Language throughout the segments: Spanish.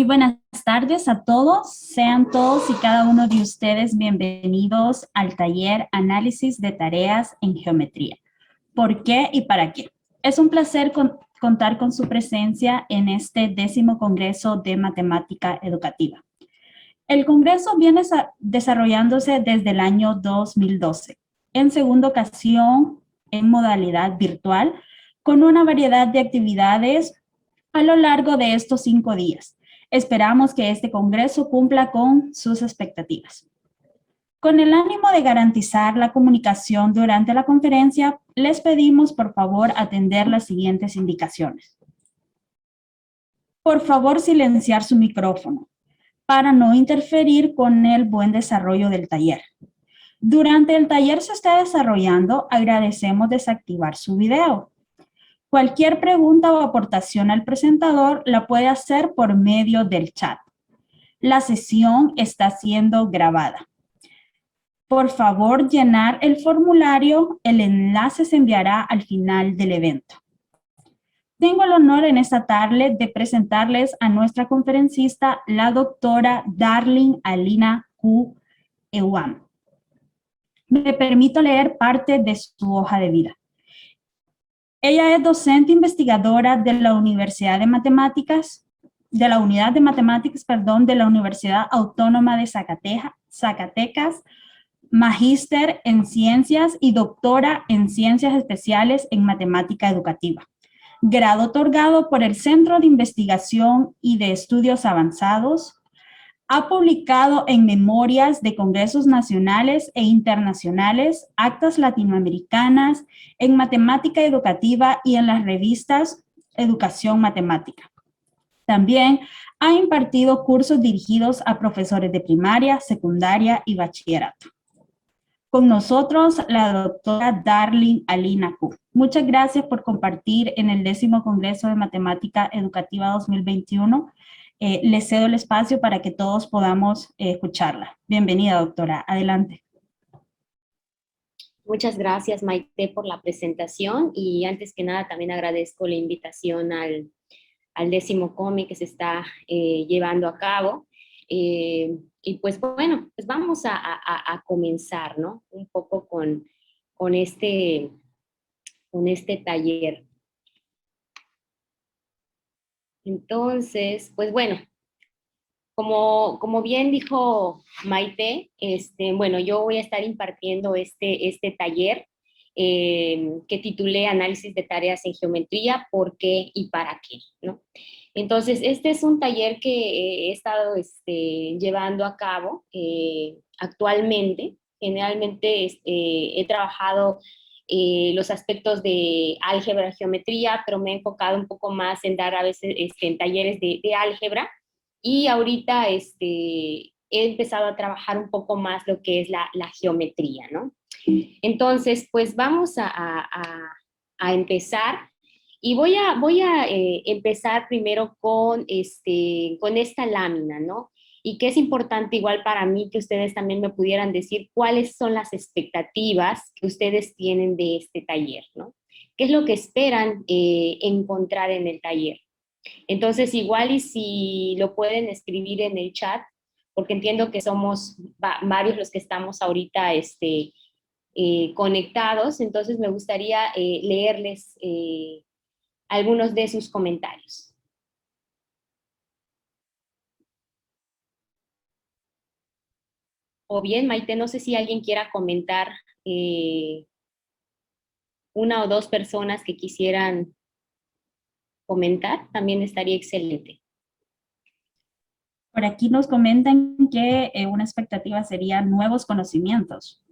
buenas tardes a todos. Sean todos y cada uno de ustedes bienvenidos al taller Análisis de Tareas en Geometría. ¿Por qué y para qué? Es un placer contar con su presencia en este 10º Congreso de Matemática Educativa. El Congreso viene desarrollándose desde el año 2012, en segunda ocasión en modalidad virtual, con una variedad de actividades a lo largo de estos 5 días. Esperamos que este Congreso cumpla con sus expectativas. Con el ánimo de garantizar la comunicación durante la conferencia, les pedimos por favor atender las siguientes indicaciones. Por favor, silenciar su micrófono para no interferir con el buen desarrollo del taller. Durante el taller se está desarrollando, agradecemos desactivar su video. Cualquier pregunta o aportación al presentador la puede hacer por medio del chat. La sesión está siendo grabada. Por favor, llenar el formulario. El enlace se enviará al final del evento. Tengo el honor en esta tarde de presentarles a nuestra conferencista, la doctora Darling Alina Q. Ewam. Me permito leer parte de su hoja de vida. Ella es docente investigadora de la Universidad de Matemáticas, de la Unidad de Matemáticas, de la Universidad Autónoma de Zacatecas, magíster en ciencias y doctora en ciencias especiales en matemática educativa. Grado otorgado por el Centro de Investigación y de Estudios Avanzados. Ha publicado en memorias de congresos nacionales e internacionales, actas latinoamericanas, en matemática educativa y en las revistas Educación Matemática. También ha impartido cursos dirigidos a profesores de primaria, secundaria y bachillerato. Con nosotros, la doctora Darling Alina Q. Muchas gracias por compartir en el 10º Congreso de Matemática Educativa 2021. Les cedo el espacio para que todos podamos escucharla. Bienvenida, doctora. Adelante. Muchas gracias, Maite, por la presentación, y antes que nada también agradezco la invitación al 10º COME que se está llevando a cabo. Y pues bueno, pues vamos a comenzar, ¿no? Un poco con este taller. Entonces, pues bueno, como bien dijo Maite, bueno, yo voy a estar impartiendo este taller que titulé Análisis de Tareas en Geometría, ¿por qué y para qué?, ¿no? Entonces, este es un taller que he estado llevando a cabo actualmente. Generalmente he trabajado los aspectos de álgebra, geometría, pero me he enfocado un poco más en dar a veces en talleres de álgebra, y ahorita he empezado a trabajar un poco más lo que es la geometría, ¿no? Entonces, pues vamos a empezar. Y voy a empezar primero con esta lámina, ¿no? Y que es importante igual para mí que ustedes también me pudieran decir cuáles son las expectativas que ustedes tienen de este taller, ¿no? ¿Qué es lo que esperan encontrar en el taller? Entonces, igual y si lo pueden escribir en el chat, porque entiendo que somos varios los que estamos ahorita conectados, entonces me gustaría leerles algunos de sus comentarios. O bien, Maite, no sé si alguien quiera comentar, una o dos personas que quisieran comentar, también estaría excelente. Por aquí nos comentan que una expectativa sería nuevos conocimientos.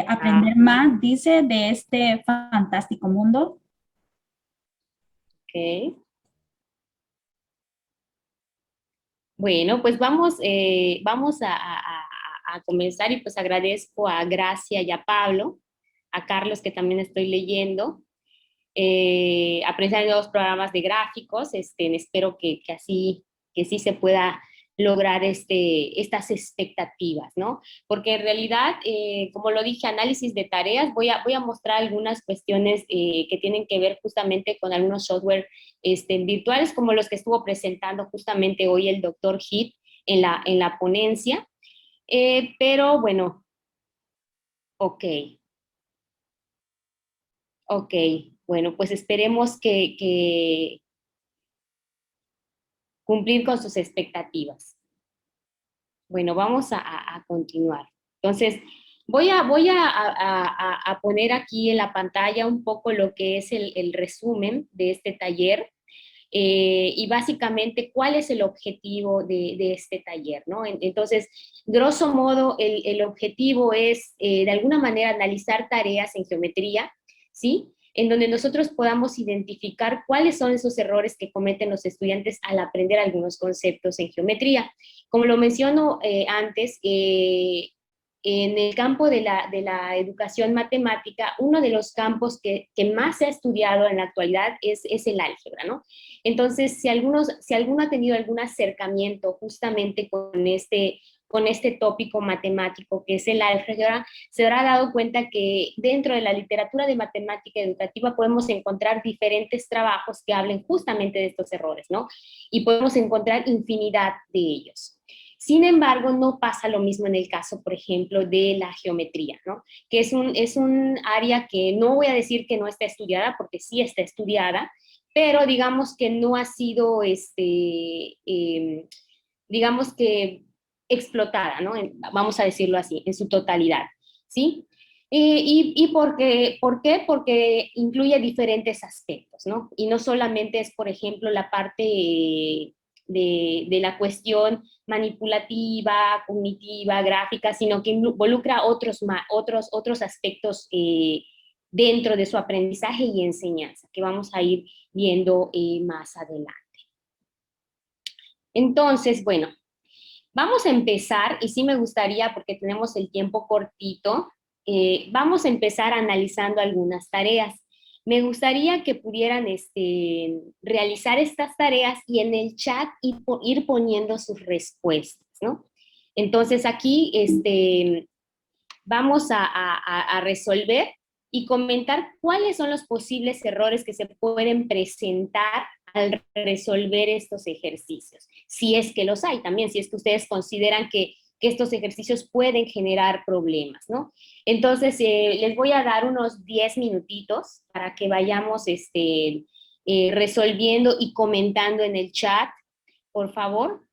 Aprender más, dice, de este fantástico mundo. Ok. Bueno, pues vamos a comenzar, y pues agradezco a Gracia y a Pablo, a Carlos, que también estoy leyendo, aprender nuevos programas de gráficos. Espero que sí se pueda lograr estas expectativas, ¿no? Porque en realidad, como lo dije, análisis de tareas, voy a mostrar algunas cuestiones que tienen que ver justamente con algunos software virtuales, como los que estuvo presentando justamente hoy el doctor Heath en la ponencia. Pero bueno, ok, ok, bueno, pues esperemos que cumplir con sus expectativas. Bueno, vamos a continuar. Entonces, voy a poner aquí en la pantalla un poco lo que es el resumen de este taller y básicamente cuál es el objetivo de este taller, ¿no? Entonces, grosso modo, el objetivo es de alguna manera analizar tareas en geometría, ¿sí? En donde nosotros podamos identificar cuáles son esos errores que cometen los estudiantes al aprender algunos conceptos en geometría. Como lo menciono antes, en el campo de la educación matemática, uno de los campos que más se ha estudiado en la actualidad es el álgebra, ¿no? Entonces, si alguno ha tenido algún acercamiento justamente con este tópico matemático que es el álgebra, se habrá dado cuenta que dentro de la literatura de matemática educativa podemos encontrar diferentes trabajos que hablen justamente de estos errores, ¿no? Y podemos encontrar infinidad de ellos. Sin embargo, no pasa lo mismo en el caso, por ejemplo, de la geometría, ¿no? Que es un área que no voy a decir que no está estudiada, porque sí está estudiada, pero digamos que no ha sido, digamos que explotada, ¿no? Vamos a decirlo así, en su totalidad, ¿sí? ¿Por qué? Porque incluye diferentes aspectos, ¿no? Y no solamente es, por ejemplo, la parte de la cuestión manipulativa, cognitiva, gráfica, sino que involucra otros aspectos dentro de su aprendizaje y enseñanza, que vamos a ir viendo más adelante. Entonces, bueno, vamos a empezar, y sí me gustaría, porque tenemos el tiempo cortito, vamos a empezar analizando algunas tareas. Me gustaría que pudieran realizar estas tareas y en el chat ir poniendo sus respuestas, ¿no? Entonces aquí vamos a resolver y comentar cuáles son los posibles errores que se pueden presentar al resolver estos ejercicios, si es que los hay también, si es que ustedes consideran que estos ejercicios pueden generar problemas, ¿no? Entonces, les voy a dar unos 10 minutitos para que vayamos resolviendo y comentando en el chat, por favor.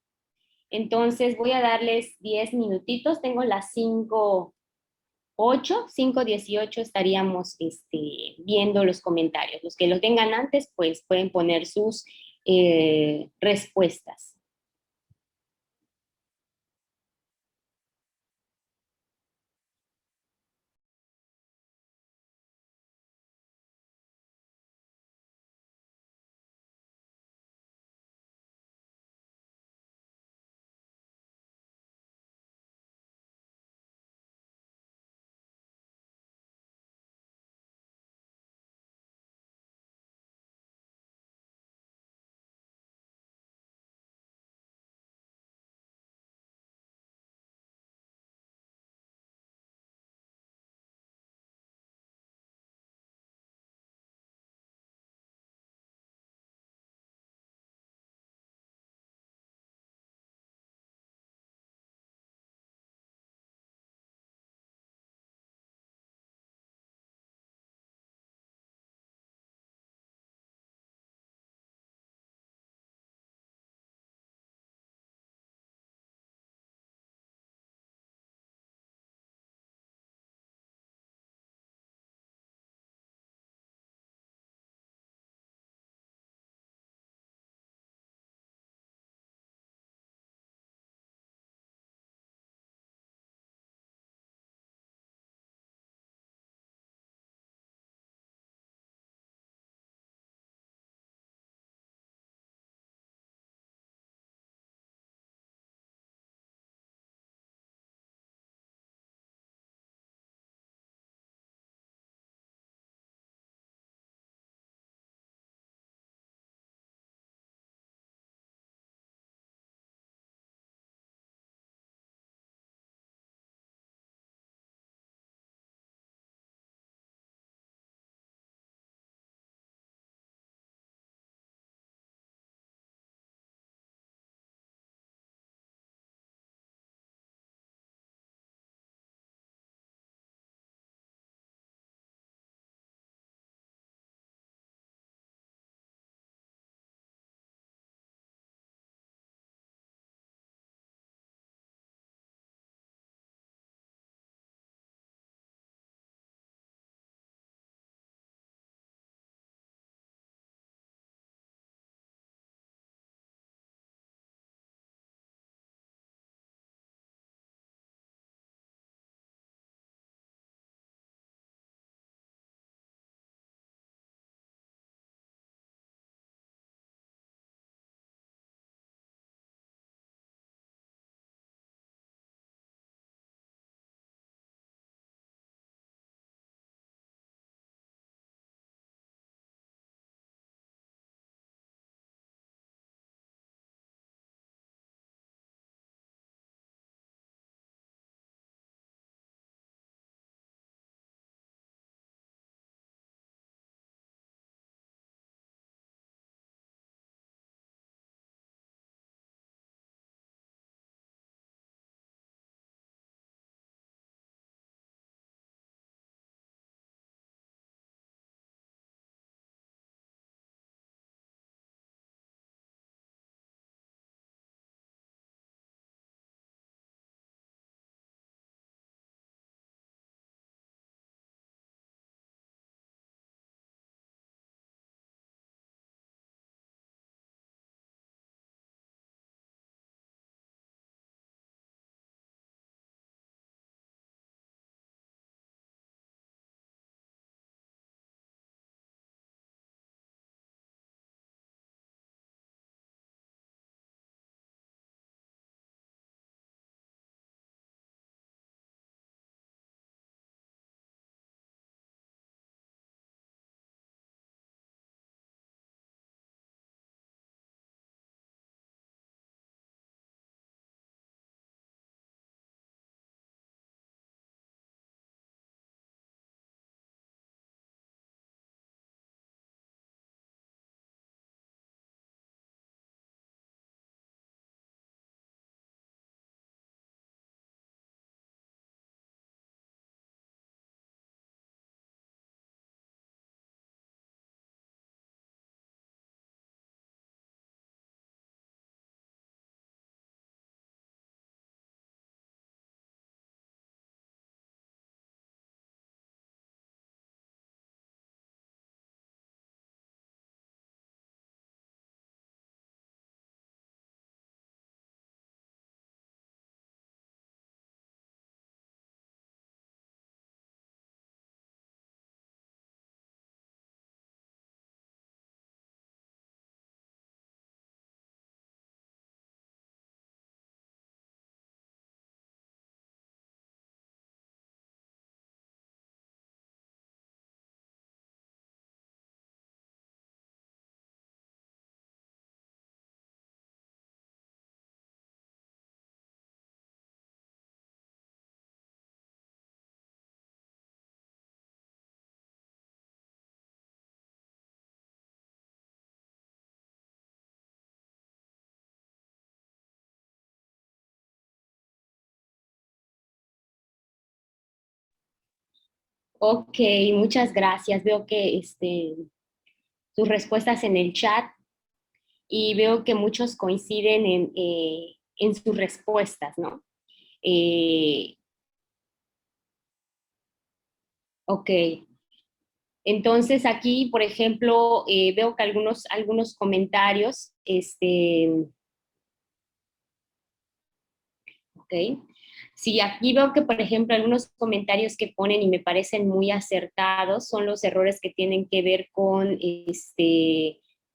Entonces, voy a darles 10 minutitos, tengo las 5:18 estaríamos viendo los comentarios. Los que los tengan antes, pues pueden poner sus respuestas. Ok, muchas gracias. Veo que tus respuestas en el chat y veo que muchos coinciden en sus respuestas, ¿no? Eh, ok, entonces aquí, por ejemplo, veo que algunos comentarios, ok. Sí, aquí veo que, por ejemplo, algunos comentarios que ponen y me parecen muy acertados son los errores que tienen que ver con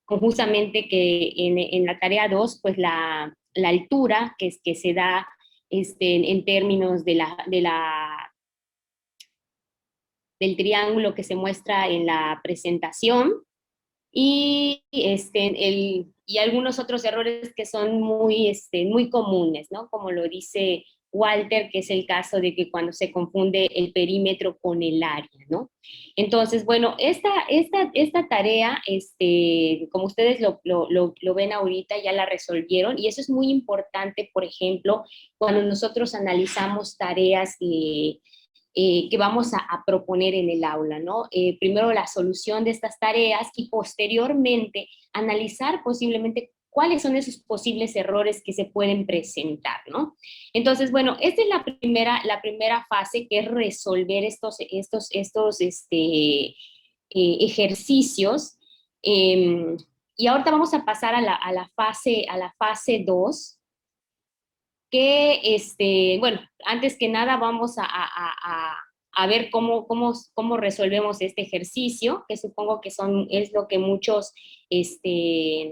justamente que en la tarea 2 pues la altura que se da en términos del triángulo que se muestra en la presentación y algunos otros errores que son muy comunes, ¿no? Como lo dice Walter, que es el caso de que cuando se confunde el perímetro con el área, ¿no? Entonces, bueno, esta tarea, como ustedes lo ven ahorita, ya la resolvieron, y eso es muy importante, por ejemplo, cuando nosotros analizamos tareas que vamos a proponer en el aula, ¿no? Primero la solución de estas tareas y posteriormente analizar posiblemente cuáles son esos posibles errores que se pueden presentar, ¿no? Entonces, bueno, esta es la primera fase, que es resolver estos ejercicios. Eh, y ahorita vamos a pasar a la fase 2, que, bueno, antes que nada vamos a ver cómo resolvemos este ejercicio, que supongo que es lo que muchos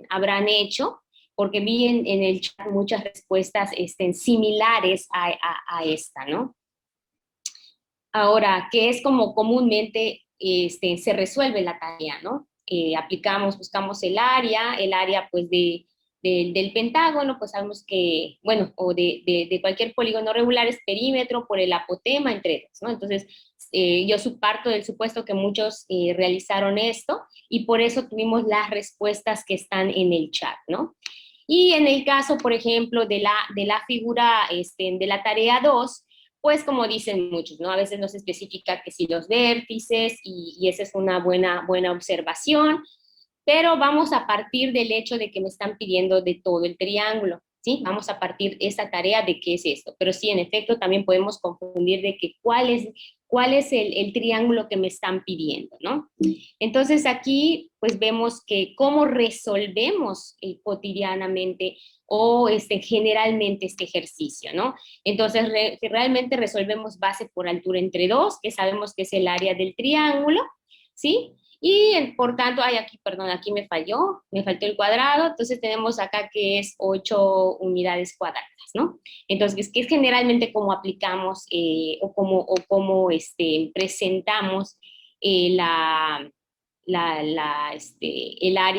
habrán hecho, porque vi en el chat muchas respuestas similares a esta, ¿no? Ahora, ¿qué es como comúnmente se resuelve la tarea, ¿no? Buscamos el área pues del pentágono, pues sabemos que, bueno, o de cualquier polígono regular es perímetro por el apotema entre dos, ¿no? Entonces, yo parto del supuesto que muchos realizaron esto y por eso tuvimos las respuestas que están en el chat, ¿no? Y en el caso, por ejemplo, de la figura de la tarea 2, pues como dicen muchos, ¿no? A veces no se especifica que si los vértices, y esa es una buena observación, pero vamos a partir del hecho de que me están pidiendo de todo el triángulo, ¿sí? Vamos a partir esta tarea de qué es esto, pero sí, en efecto, también podemos confundir de que cuál es el triángulo que me están pidiendo, ¿no? Entonces aquí, pues vemos que cómo resolvemos cotidianamente o generalmente este ejercicio, ¿no? Entonces, realmente resolvemos base por altura entre dos, que sabemos que es el área del triángulo, ¿sí? Y por tanto, aquí, perdón, aquí me faltó el cuadrado, entonces tenemos acá que es 8 unidades cuadradas, ¿no? Entonces, que es generalmente como aplicamos o como presentamos el área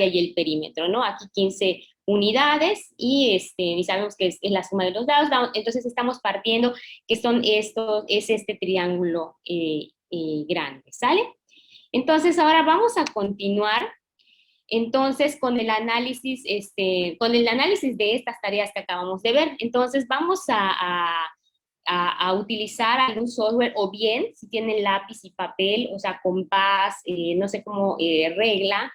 y el perímetro, ¿no? Aquí 15 unidades y sabemos que es la suma de los lados, entonces estamos partiendo que es este triángulo grande, ¿sale? Entonces, ahora vamos a continuar entonces con el análisis de estas tareas que acabamos de ver. Entonces, vamos a utilizar algún software, o bien, si tienen lápiz y papel, o sea, compás, no sé cómo, regla,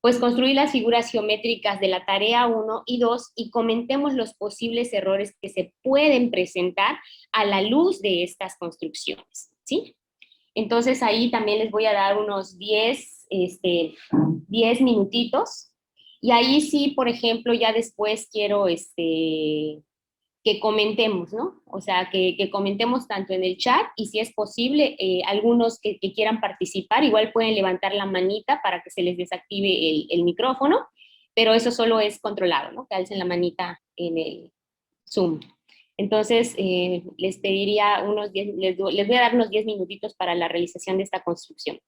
pues construir las figuras geométricas de la tarea 1 y 2 y comentemos los posibles errores que se pueden presentar a la luz de estas construcciones, ¿sí? Entonces ahí también les voy a dar unos 10 minutitos. Y ahí sí, por ejemplo, ya después quiero que comentemos, ¿no? O sea, que comentemos tanto en el chat y si es posible, algunos que quieran participar, igual pueden levantar la manita para que se les desactive el micrófono, pero eso solo es controlado, ¿no? Que alcen la manita en el Zoom. Entonces, les pediría les voy a dar unos 10 minutitos para la realización de esta construcción.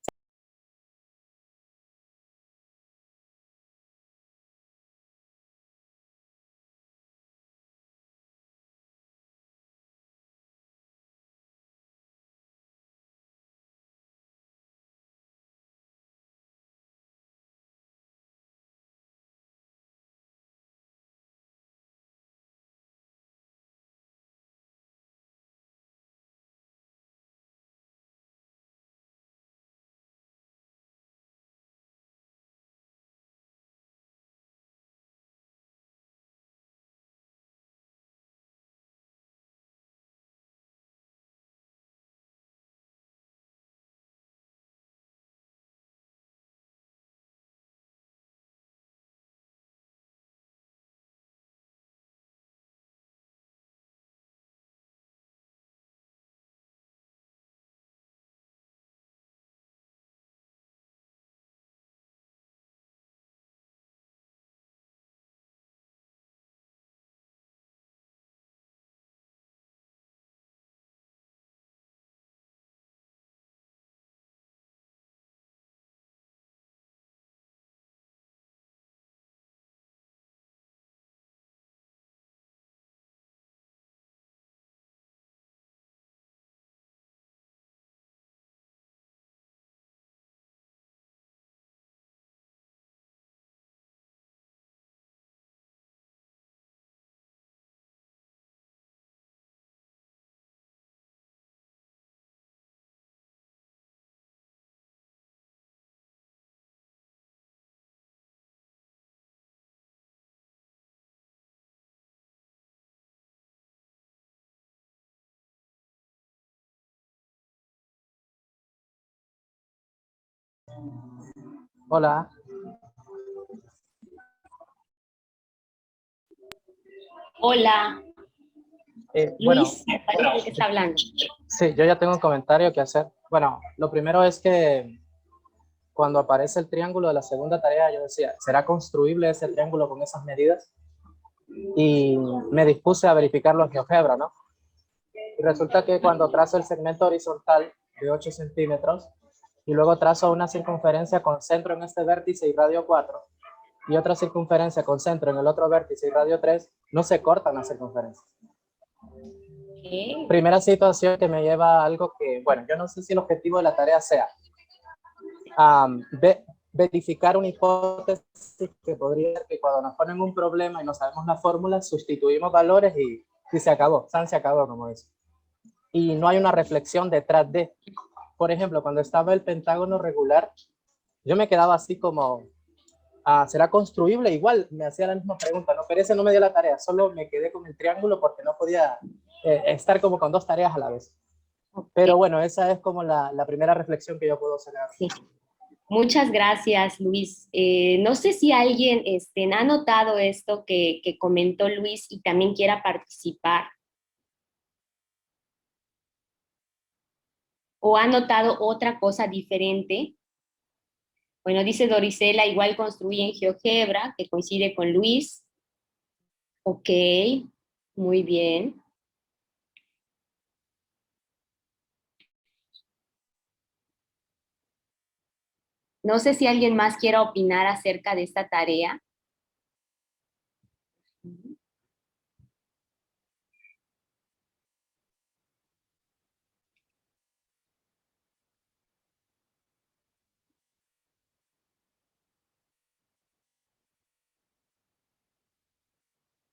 Hola. Hola, Bueno, Luis, me parece que está hablando. sí, yo ya tengo un comentario que hacer. Bueno, lo primero es que cuando aparece el triángulo de la segunda tarea, yo decía, ¿será construible ese triángulo con esas medidas? Y me dispuse a verificarlo en GeoGebra, ¿no? Y resulta que cuando trazo el segmento horizontal de 8 centímetros y luego trazo una circunferencia con centro en este vértice y radio 4 y otra circunferencia con centro en el otro vértice y radio 3, no se cortan las circunferencias. ¿Qué? Primera situación que me lleva a algo que, bueno, yo no sé si el objetivo de la tarea sea verificar una hipótesis que podría ser que cuando nos ponen un problema y no sabemos la fórmula, sustituimos valores y se acabó, se acabó, como dice. Y no hay una reflexión detrás de. Por ejemplo, cuando estaba el pentágono regular, yo me quedaba así como, ¿será construible? Igual me hacía la misma pregunta, ¿no? Pero ese no me dio la tarea, solo me quedé con el triángulo porque no podía estar como con dos tareas a la vez. Pero Okay. bueno, esa es como la primera reflexión que yo puedo sacar. Sí. Muchas gracias, Luis. No sé si alguien ha notado esto que comentó Luis y también quiera participar. ¿O ha notado otra cosa diferente? Bueno, dice Dorisela, igual construye en GeoGebra, que coincide con Luis. Ok, muy bien. No sé si alguien más quiera opinar acerca de esta tarea.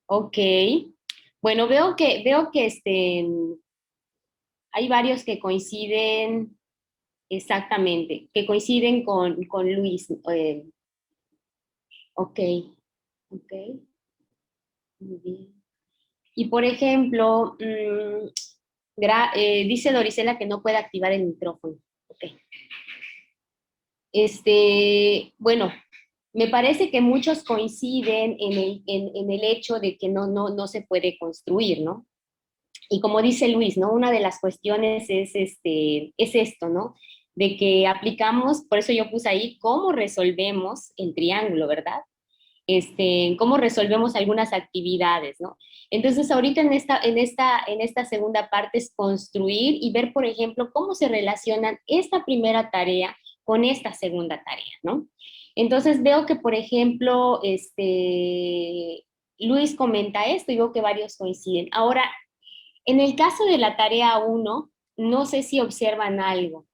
Ok. Bueno, veo que hay varios que coinciden exactamente, que coinciden con Luis. Ok, ok, muy bien. Y por ejemplo, dice Dorisela que no puede activar el micrófono. Ok. Bueno, me parece que muchos coinciden en el hecho de que no se puede construir, ¿no? Y como dice Luis, ¿no? Una de las cuestiones es esto, ¿no? De que aplicamos, por eso yo puse ahí, cómo resolvemos el triángulo, ¿verdad? Cómo resolvemos algunas actividades, ¿no? Entonces, ahorita en esta segunda parte es construir y ver, por ejemplo, cómo se relacionan esta primera tarea con esta segunda tarea, ¿no? Entonces, veo que, por ejemplo, Luis comenta esto y veo que varios coinciden. Ahora, en el caso de la tarea uno, no sé si observan algo.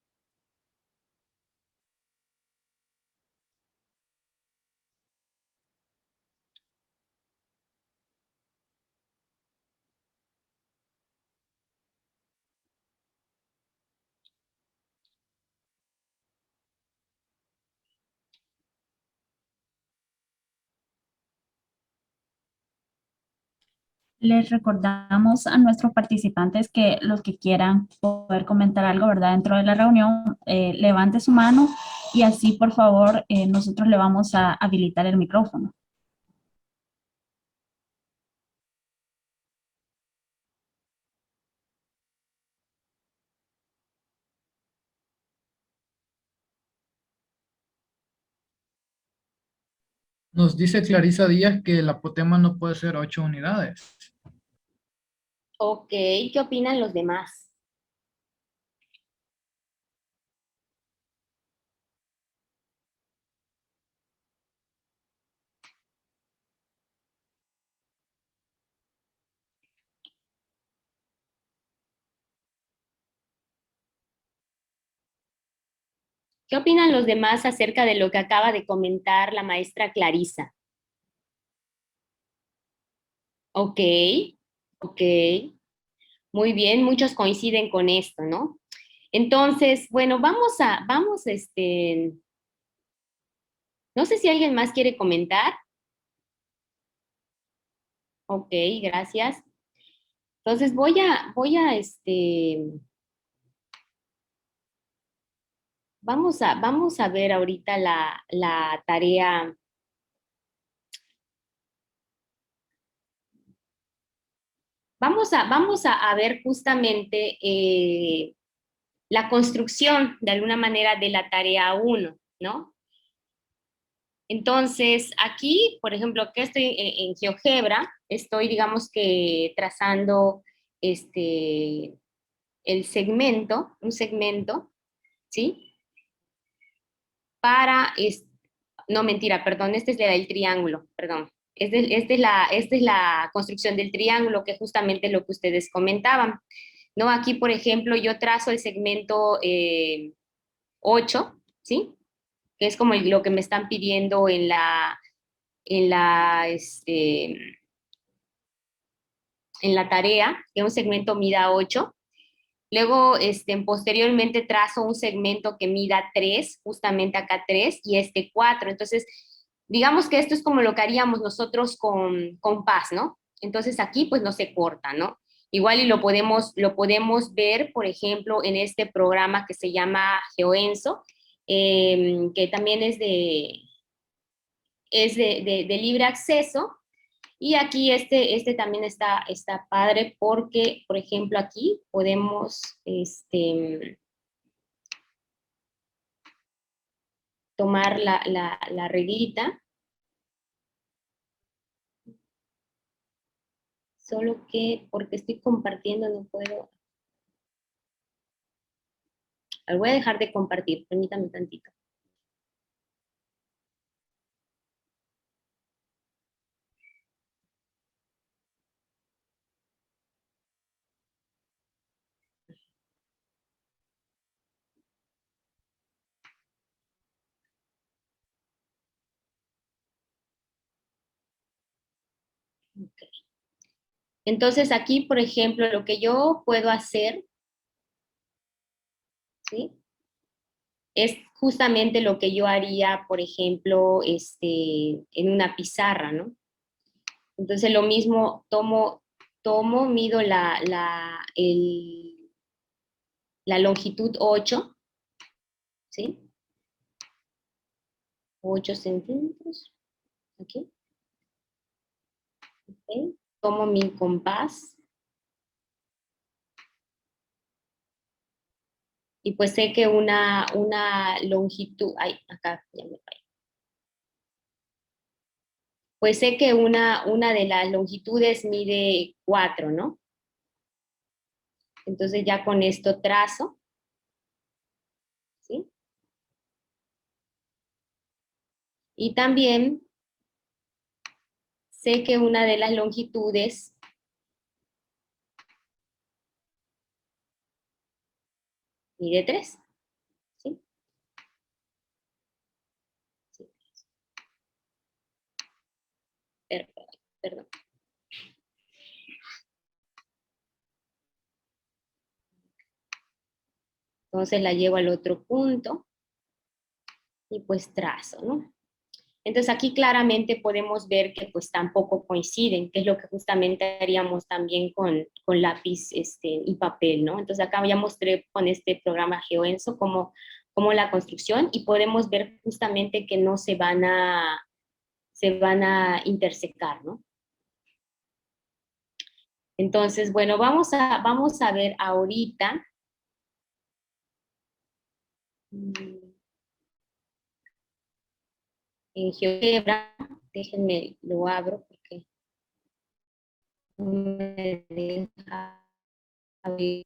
Les recordamos a nuestros participantes que los que quieran poder comentar algo, ¿verdad? Dentro de la reunión, levante su mano y así, por favor, nosotros le vamos a habilitar el micrófono. Nos dice Clarisa Díaz que el apotema no puede ser 8 unidades. Ok, ¿qué opinan los demás? ¿Qué opinan los demás acerca de lo que acaba de comentar la maestra Clarisa? Ok, ok, muy bien, muchos coinciden con esto, ¿no? Entonces, bueno, no sé si alguien más quiere comentar. Ok, gracias. Entonces voy a Vamos a ver ahorita la tarea. Vamos a ver justamente la construcción de alguna manera de la tarea uno, ¿no? Entonces, aquí, por ejemplo, que estoy en GeoGebra, estoy, digamos que trazando el segmento, un segmento, ¿sí? Para, no, mentira, perdón, este es el triángulo, perdón. Esta es la construcción del triángulo, que es justamente lo que ustedes comentaban, ¿no? Aquí, por ejemplo, yo trazo el segmento 8, ¿sí? Que es como lo que me están pidiendo en la, este, en la tarea, que un segmento mida 8. Luego, posteriormente trazo un segmento que mida 3, justamente acá 3, y 4. Entonces, digamos que esto es como lo que haríamos nosotros con paz, ¿no? Entonces aquí pues no se corta, ¿no? Igual y lo podemos ver, por ejemplo, en este programa que se llama GeoEnso, que también es de libre acceso. Y aquí también está padre porque, por ejemplo, aquí podemos tomar la reglita, solo que porque estoy compartiendo no puedo. Voy a dejar de compartir, permítame tantito. Okay. Entonces aquí, por ejemplo, lo que yo puedo hacer, ¿sí? Es justamente lo que yo haría, por ejemplo, en una pizarra, ¿no? Entonces lo mismo, mido la longitud 8, ¿sí? 8 centímetros, aquí, ¿ok? Tomo mi compás y pues sé que una longitud, ay, acá ya me fallé. Pues sé que una de las longitudes mide 4, ¿no? Entonces ya con esto trazo, ¿sí? Y también sé que una de las longitudes mide 3, ¿sí? Sí, perdón. Entonces la llevo al otro punto y pues trazo, ¿no? Entonces aquí claramente podemos ver que pues tampoco coinciden, que es lo que justamente haríamos también con lápiz y papel, ¿no? Entonces acá ya mostré con este programa GeoEnso como la construcción y podemos ver justamente que no se van a intersecar, ¿no? Entonces, bueno, vamos a ver ahorita. En GeoGebra, déjenme, lo abro porque no me deja abrir.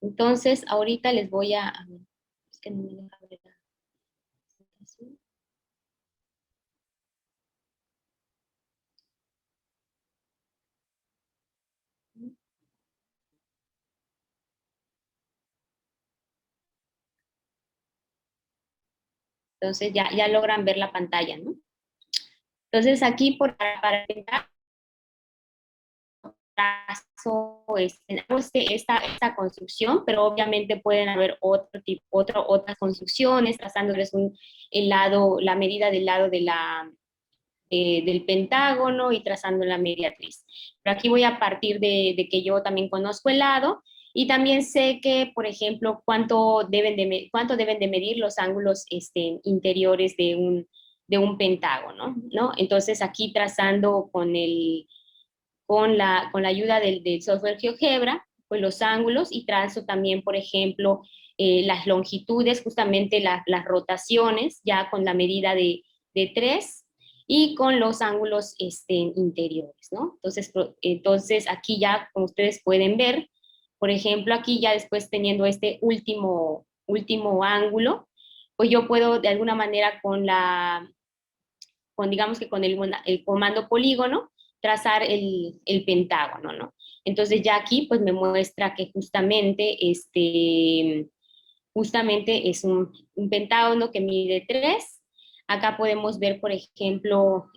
Entonces, ahorita les voy a ver, es que no me deja abrir la presentación. Entonces, ya logran ver la pantalla, ¿no? Entonces aquí para intentar esta construcción, pero obviamente pueden haber otras construcciones, trazándoles la medida del lado del pentágono y trazando la mediatriz. Pero aquí voy a partir de que yo también conozco el lado y también sé que, por ejemplo, cuánto deben de medir los ángulos interiores de un pentágono, ¿no? Entonces aquí trazando con la ayuda del software GeoGebra, pues los ángulos y trazo también, por ejemplo, las longitudes, justamente las rotaciones, ya con la medida de 3 y con los ángulos interiores, ¿no? Entonces aquí ya, como ustedes pueden ver, por ejemplo, aquí ya después teniendo este último ángulo, pues yo puedo de alguna manera digamos que con el comando polígono, trazar el pentágono, ¿no? Entonces ya aquí pues me muestra que justamente es un pentágono que mide 3. Acá podemos ver, por ejemplo,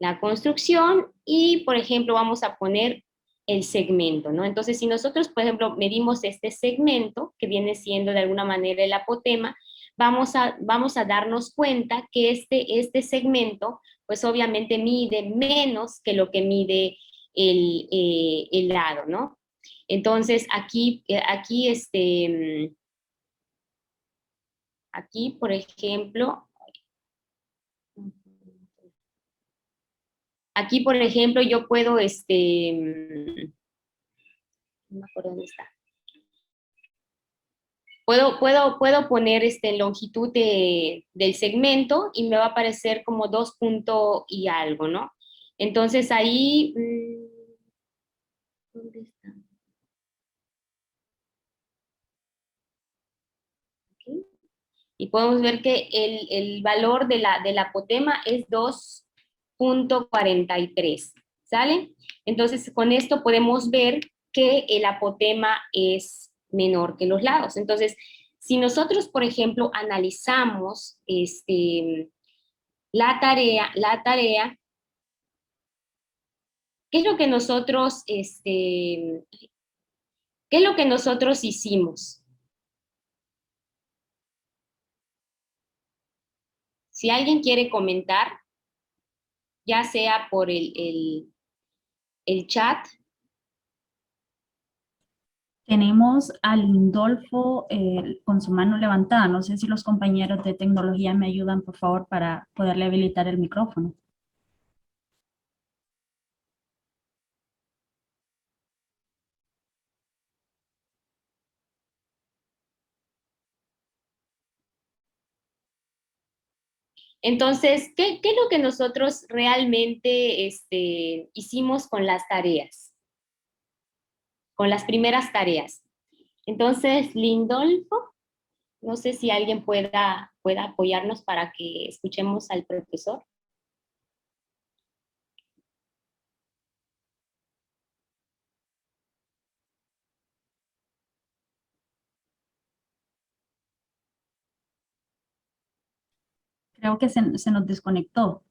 la construcción y, por ejemplo, vamos a poner el segmento, ¿no? Entonces, si nosotros, por ejemplo, medimos este segmento, que viene siendo de alguna manera el apotema, vamos a darnos cuenta que este segmento, pues obviamente mide menos que lo que mide el lado, ¿no? Entonces, aquí, por ejemplo, yo puedo, no me acuerdo dónde está. Puedo poner longitud del segmento y me va a aparecer como 2 puntos y algo, ¿no? Entonces ahí, ¿dónde está? Aquí. Y podemos ver que el valor de la apotema es 2.43, ¿sale? Entonces con esto podemos ver que el apotema es menor que los lados. Entonces, si nosotros, por ejemplo, analizamos la tarea, ¿qué es lo que nosotros hicimos? Si alguien quiere comentar, ya sea por el chat. Tenemos a Lindolfo con su mano levantada. No sé si los compañeros de tecnología me ayudan, por favor, para poderle habilitar el micrófono. Entonces, ¿qué es lo que nosotros realmente hicimos con las tareas? Con las primeras tareas. Entonces, Lindolfo, no sé si alguien pueda apoyarnos para que escuchemos al profesor. Creo que se nos desconectó.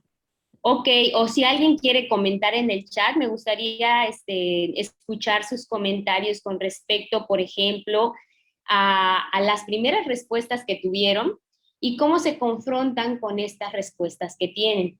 Ok, o si alguien quiere comentar en el chat, me gustaría escuchar sus comentarios con respecto, por ejemplo, a las primeras respuestas que tuvieron y cómo se confrontan con estas respuestas que tienen.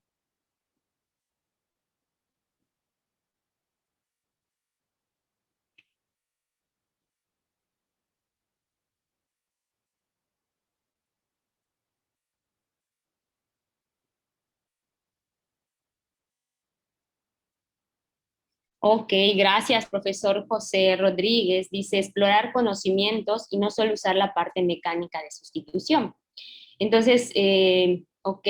Ok, gracias, profesor José Rodríguez. Dice, explorar conocimientos y no solo usar la parte mecánica de sustitución. Entonces, ok,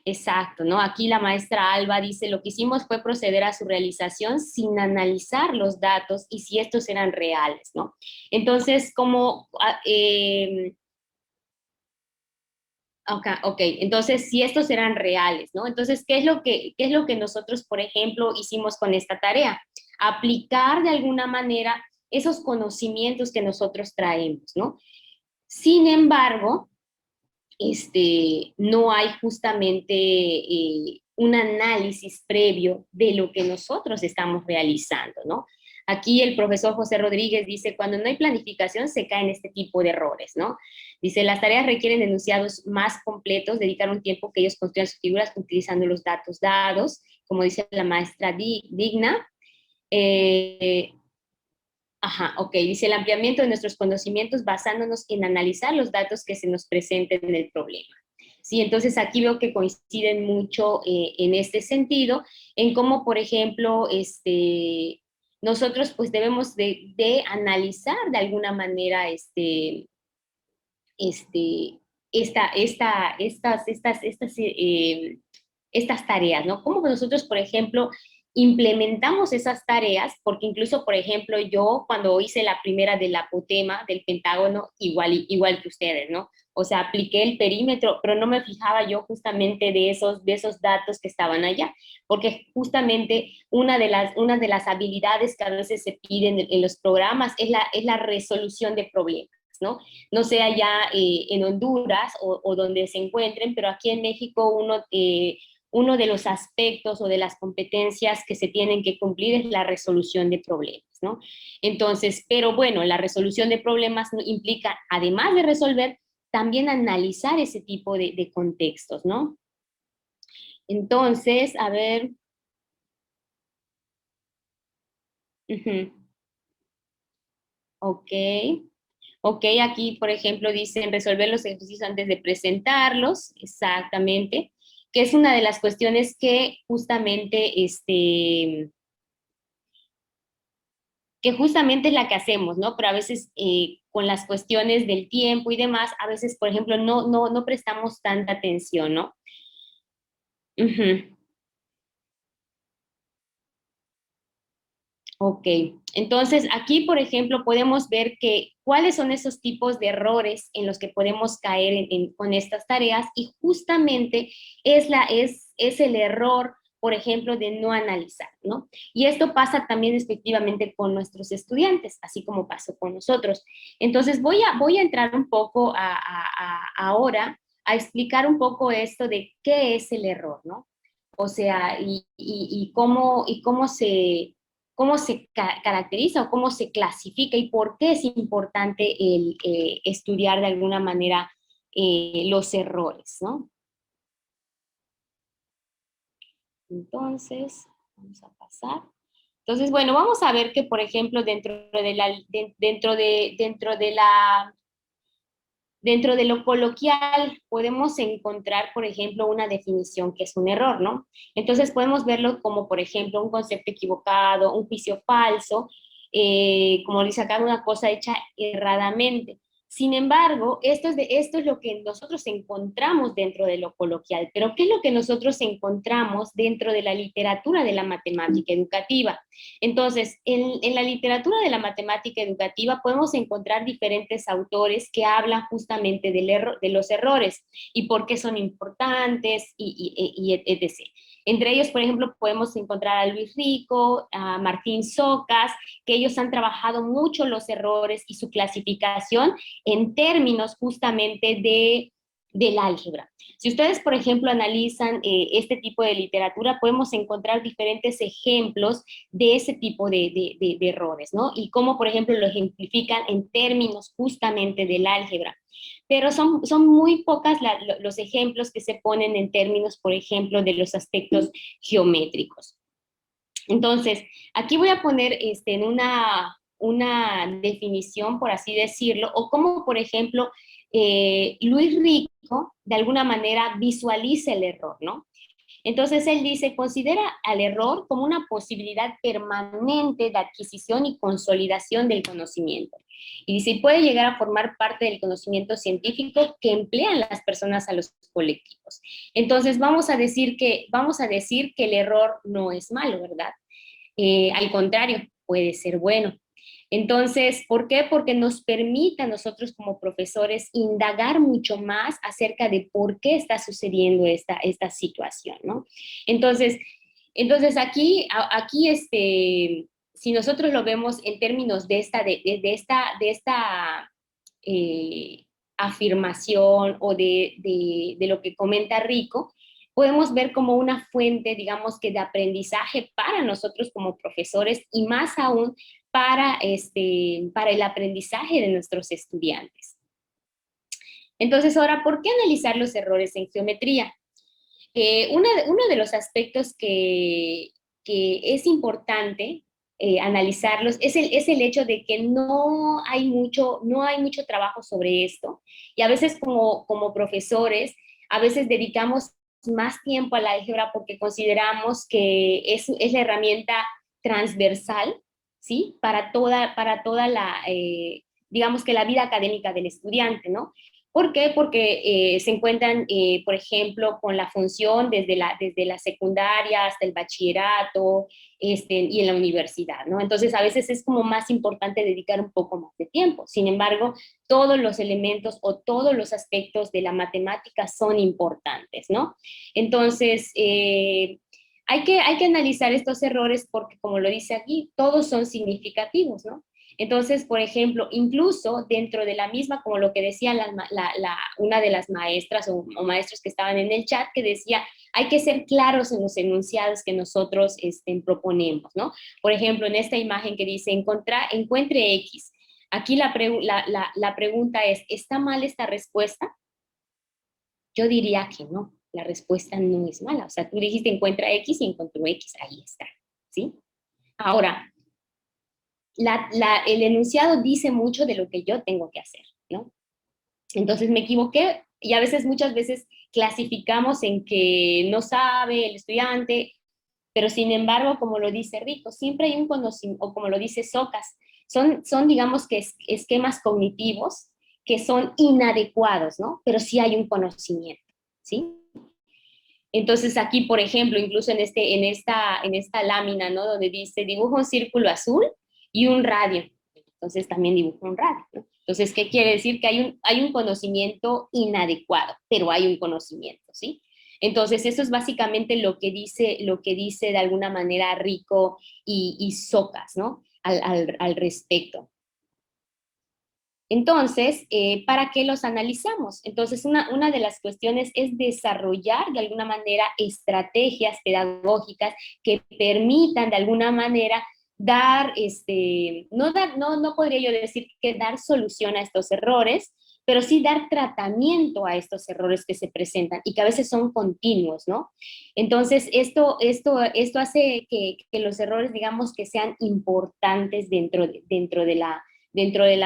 exacto, ¿no? Aquí la maestra Alba dice, lo que hicimos fue proceder a su realización sin analizar los datos y si estos eran reales, ¿no? Entonces, ok, entonces si estos eran reales, ¿no? Entonces, qué es lo que nosotros, por ejemplo, hicimos con esta tarea? Aplicar de alguna manera esos conocimientos que nosotros traemos, ¿no? Sin embargo, no hay justamente un análisis previo de lo que nosotros estamos realizando, ¿no? Aquí el profesor José Rodríguez dice, cuando no hay planificación se caen este tipo de errores, ¿no? Dice, las tareas requieren enunciados más completos, dedicar un tiempo que ellos construyan sus figuras utilizando los datos dados, como dice la maestra Digna. Ajá, ok, dice el ampliamiento de nuestros conocimientos basándonos en analizar los datos que se nos presenten en el problema. Sí, entonces aquí veo que coinciden mucho en este sentido, en cómo, por ejemplo, nosotros pues debemos de analizar de alguna manera este, estas tareas, ¿no? Cómo nosotros, por ejemplo, implementamos esas tareas, porque incluso, por ejemplo, yo cuando hice la primera del apotema, del pentágono, igual que ustedes, ¿no? O sea, apliqué el perímetro, pero no me fijaba yo justamente de esos datos que estaban allá, porque justamente una de las habilidades que a veces se piden en los programas es la resolución de problemas, ¿no? No sé allá en Honduras o donde se encuentren, pero aquí en México uno de los aspectos o de las competencias que se tienen que cumplir es la resolución de problemas, ¿no? Entonces, pero bueno, la resolución de problemas implica, además de resolver, también analizar ese tipo de contextos, ¿no? Entonces, a ver. Uh-huh. Ok. Ok, aquí, por ejemplo, dicen resolver los ejercicios antes de presentarlos, exactamente, que es una de las cuestiones que justamente es la que hacemos, ¿no? Pero a veces con las cuestiones del tiempo y demás, a veces, por ejemplo, no prestamos tanta atención, ¿no? Ujú. Ok, entonces aquí, por ejemplo, podemos ver que cuáles son esos tipos de errores en los que podemos caer con estas tareas y justamente es el error, por ejemplo, de no analizar, ¿no? Y esto pasa también efectivamente con nuestros estudiantes, así como pasó con nosotros. Entonces voy a entrar un poco ahora a explicar un poco esto de qué es el error, ¿no? O sea, cómo se caracteriza o cómo se clasifica y por qué es importante el estudiar de alguna manera los errores, ¿no? Entonces, vamos a pasar. Entonces, bueno, vamos a ver que, por ejemplo, dentro de lo coloquial podemos encontrar, por ejemplo, una definición que es un error, ¿no? Entonces podemos verlo como, por ejemplo, un concepto equivocado, un juicio falso, como dice acá, una cosa hecha erradamente. Sin embargo, esto es lo que nosotros encontramos dentro de lo coloquial, pero ¿qué es lo que nosotros encontramos dentro de la literatura de la matemática educativa? Entonces, en la literatura de la matemática educativa podemos encontrar diferentes autores que hablan justamente de los errores y por qué son importantes y etc. Entre ellos, por ejemplo, podemos encontrar a Luis Rico, a Martín Socas, que ellos han trabajado mucho los errores y su clasificación en términos justamente del álgebra. Si ustedes, por ejemplo, analizan este tipo de literatura, podemos encontrar diferentes ejemplos de ese tipo de errores, ¿no? Y cómo, por ejemplo, lo ejemplifican en términos justamente del álgebra. Pero son muy pocas los ejemplos que se ponen en términos, por ejemplo, de los aspectos geométricos. Entonces, aquí voy a poner en una definición, por así decirlo, o cómo, por ejemplo, Luis Rico, de alguna manera, visualiza el error, ¿no? Entonces él dice, considera al error como una posibilidad permanente de adquisición y consolidación del conocimiento. Y dice, puede llegar a formar parte del conocimiento científico que emplean las personas a los colectivos. Entonces vamos a decir que el error no es malo, ¿verdad? Al contrario, puede ser bueno. Entonces, ¿por qué? Porque nos permite a nosotros como profesores indagar mucho más acerca de por qué está sucediendo esta situación, ¿no? Entonces, aquí si nosotros lo vemos en términos de esta eh, afirmación o de lo que comenta Rico, podemos ver como una fuente, digamos que de aprendizaje para nosotros como profesores y más aún para el aprendizaje de nuestros estudiantes. Entonces, ahora, ¿por qué analizar los errores en geometría? Uno de los aspectos que es importante analizarlos es el hecho de que no hay mucho trabajo sobre esto. Y a veces como profesores, a veces dedicamos más tiempo al álgebra porque consideramos que es la herramienta transversal, ¿sí? Para toda la, digamos que la vida académica del estudiante, ¿no? ¿Por qué? Porque se encuentran, por ejemplo, con la función desde la secundaria hasta el bachillerato y en la universidad, ¿no? Entonces, a veces es como más importante dedicar un poco más de tiempo. Sin embargo, todos los elementos o todos los aspectos de la matemática son importantes, ¿no? Entonces, hay que analizar estos errores porque, como lo dice aquí, todos son significativos, ¿no? Entonces, por ejemplo, incluso dentro de la misma, como lo que decía una de las maestras o maestros que estaban en el chat, que decía, hay que ser claros en los enunciados que nosotros proponemos, ¿no? Por ejemplo, en esta imagen que dice, encuentre X. Aquí la pregunta es, ¿está mal esta respuesta? Yo diría que no, la respuesta no es mala. O sea, tú dijiste, encuentra X y encontró X, ahí está, ¿sí? Ahora, el enunciado dice mucho de lo que yo tengo que hacer, ¿no? Entonces me equivoqué y a veces, muchas veces clasificamos en que no sabe el estudiante, pero sin embargo, como lo dice Rico, siempre hay un conocimiento, o como lo dice Socas, son digamos que esquemas cognitivos que son inadecuados, ¿no? Pero sí hay un conocimiento, ¿sí? Entonces aquí, por ejemplo, incluso en esta lámina, ¿no? Donde dice, dibuja un círculo azul y un radio. Entonces también dibuja un radio, ¿no? Entonces, ¿qué quiere decir? Que hay un conocimiento inadecuado, pero hay un conocimiento, ¿sí? Entonces, eso es básicamente lo que dice de alguna manera Rico y Socas, ¿no? Al respecto. Entonces, ¿para qué los analizamos? Entonces, una de las cuestiones es desarrollar de alguna manera estrategias pedagógicas que permitan de alguna manera no podría yo decir que dar solución a estos errores, pero sí dar tratamiento a estos errores que se presentan y que a veces son continuos, ¿no? Entonces, esto hace que los errores, digamos, que sean importantes dentro de la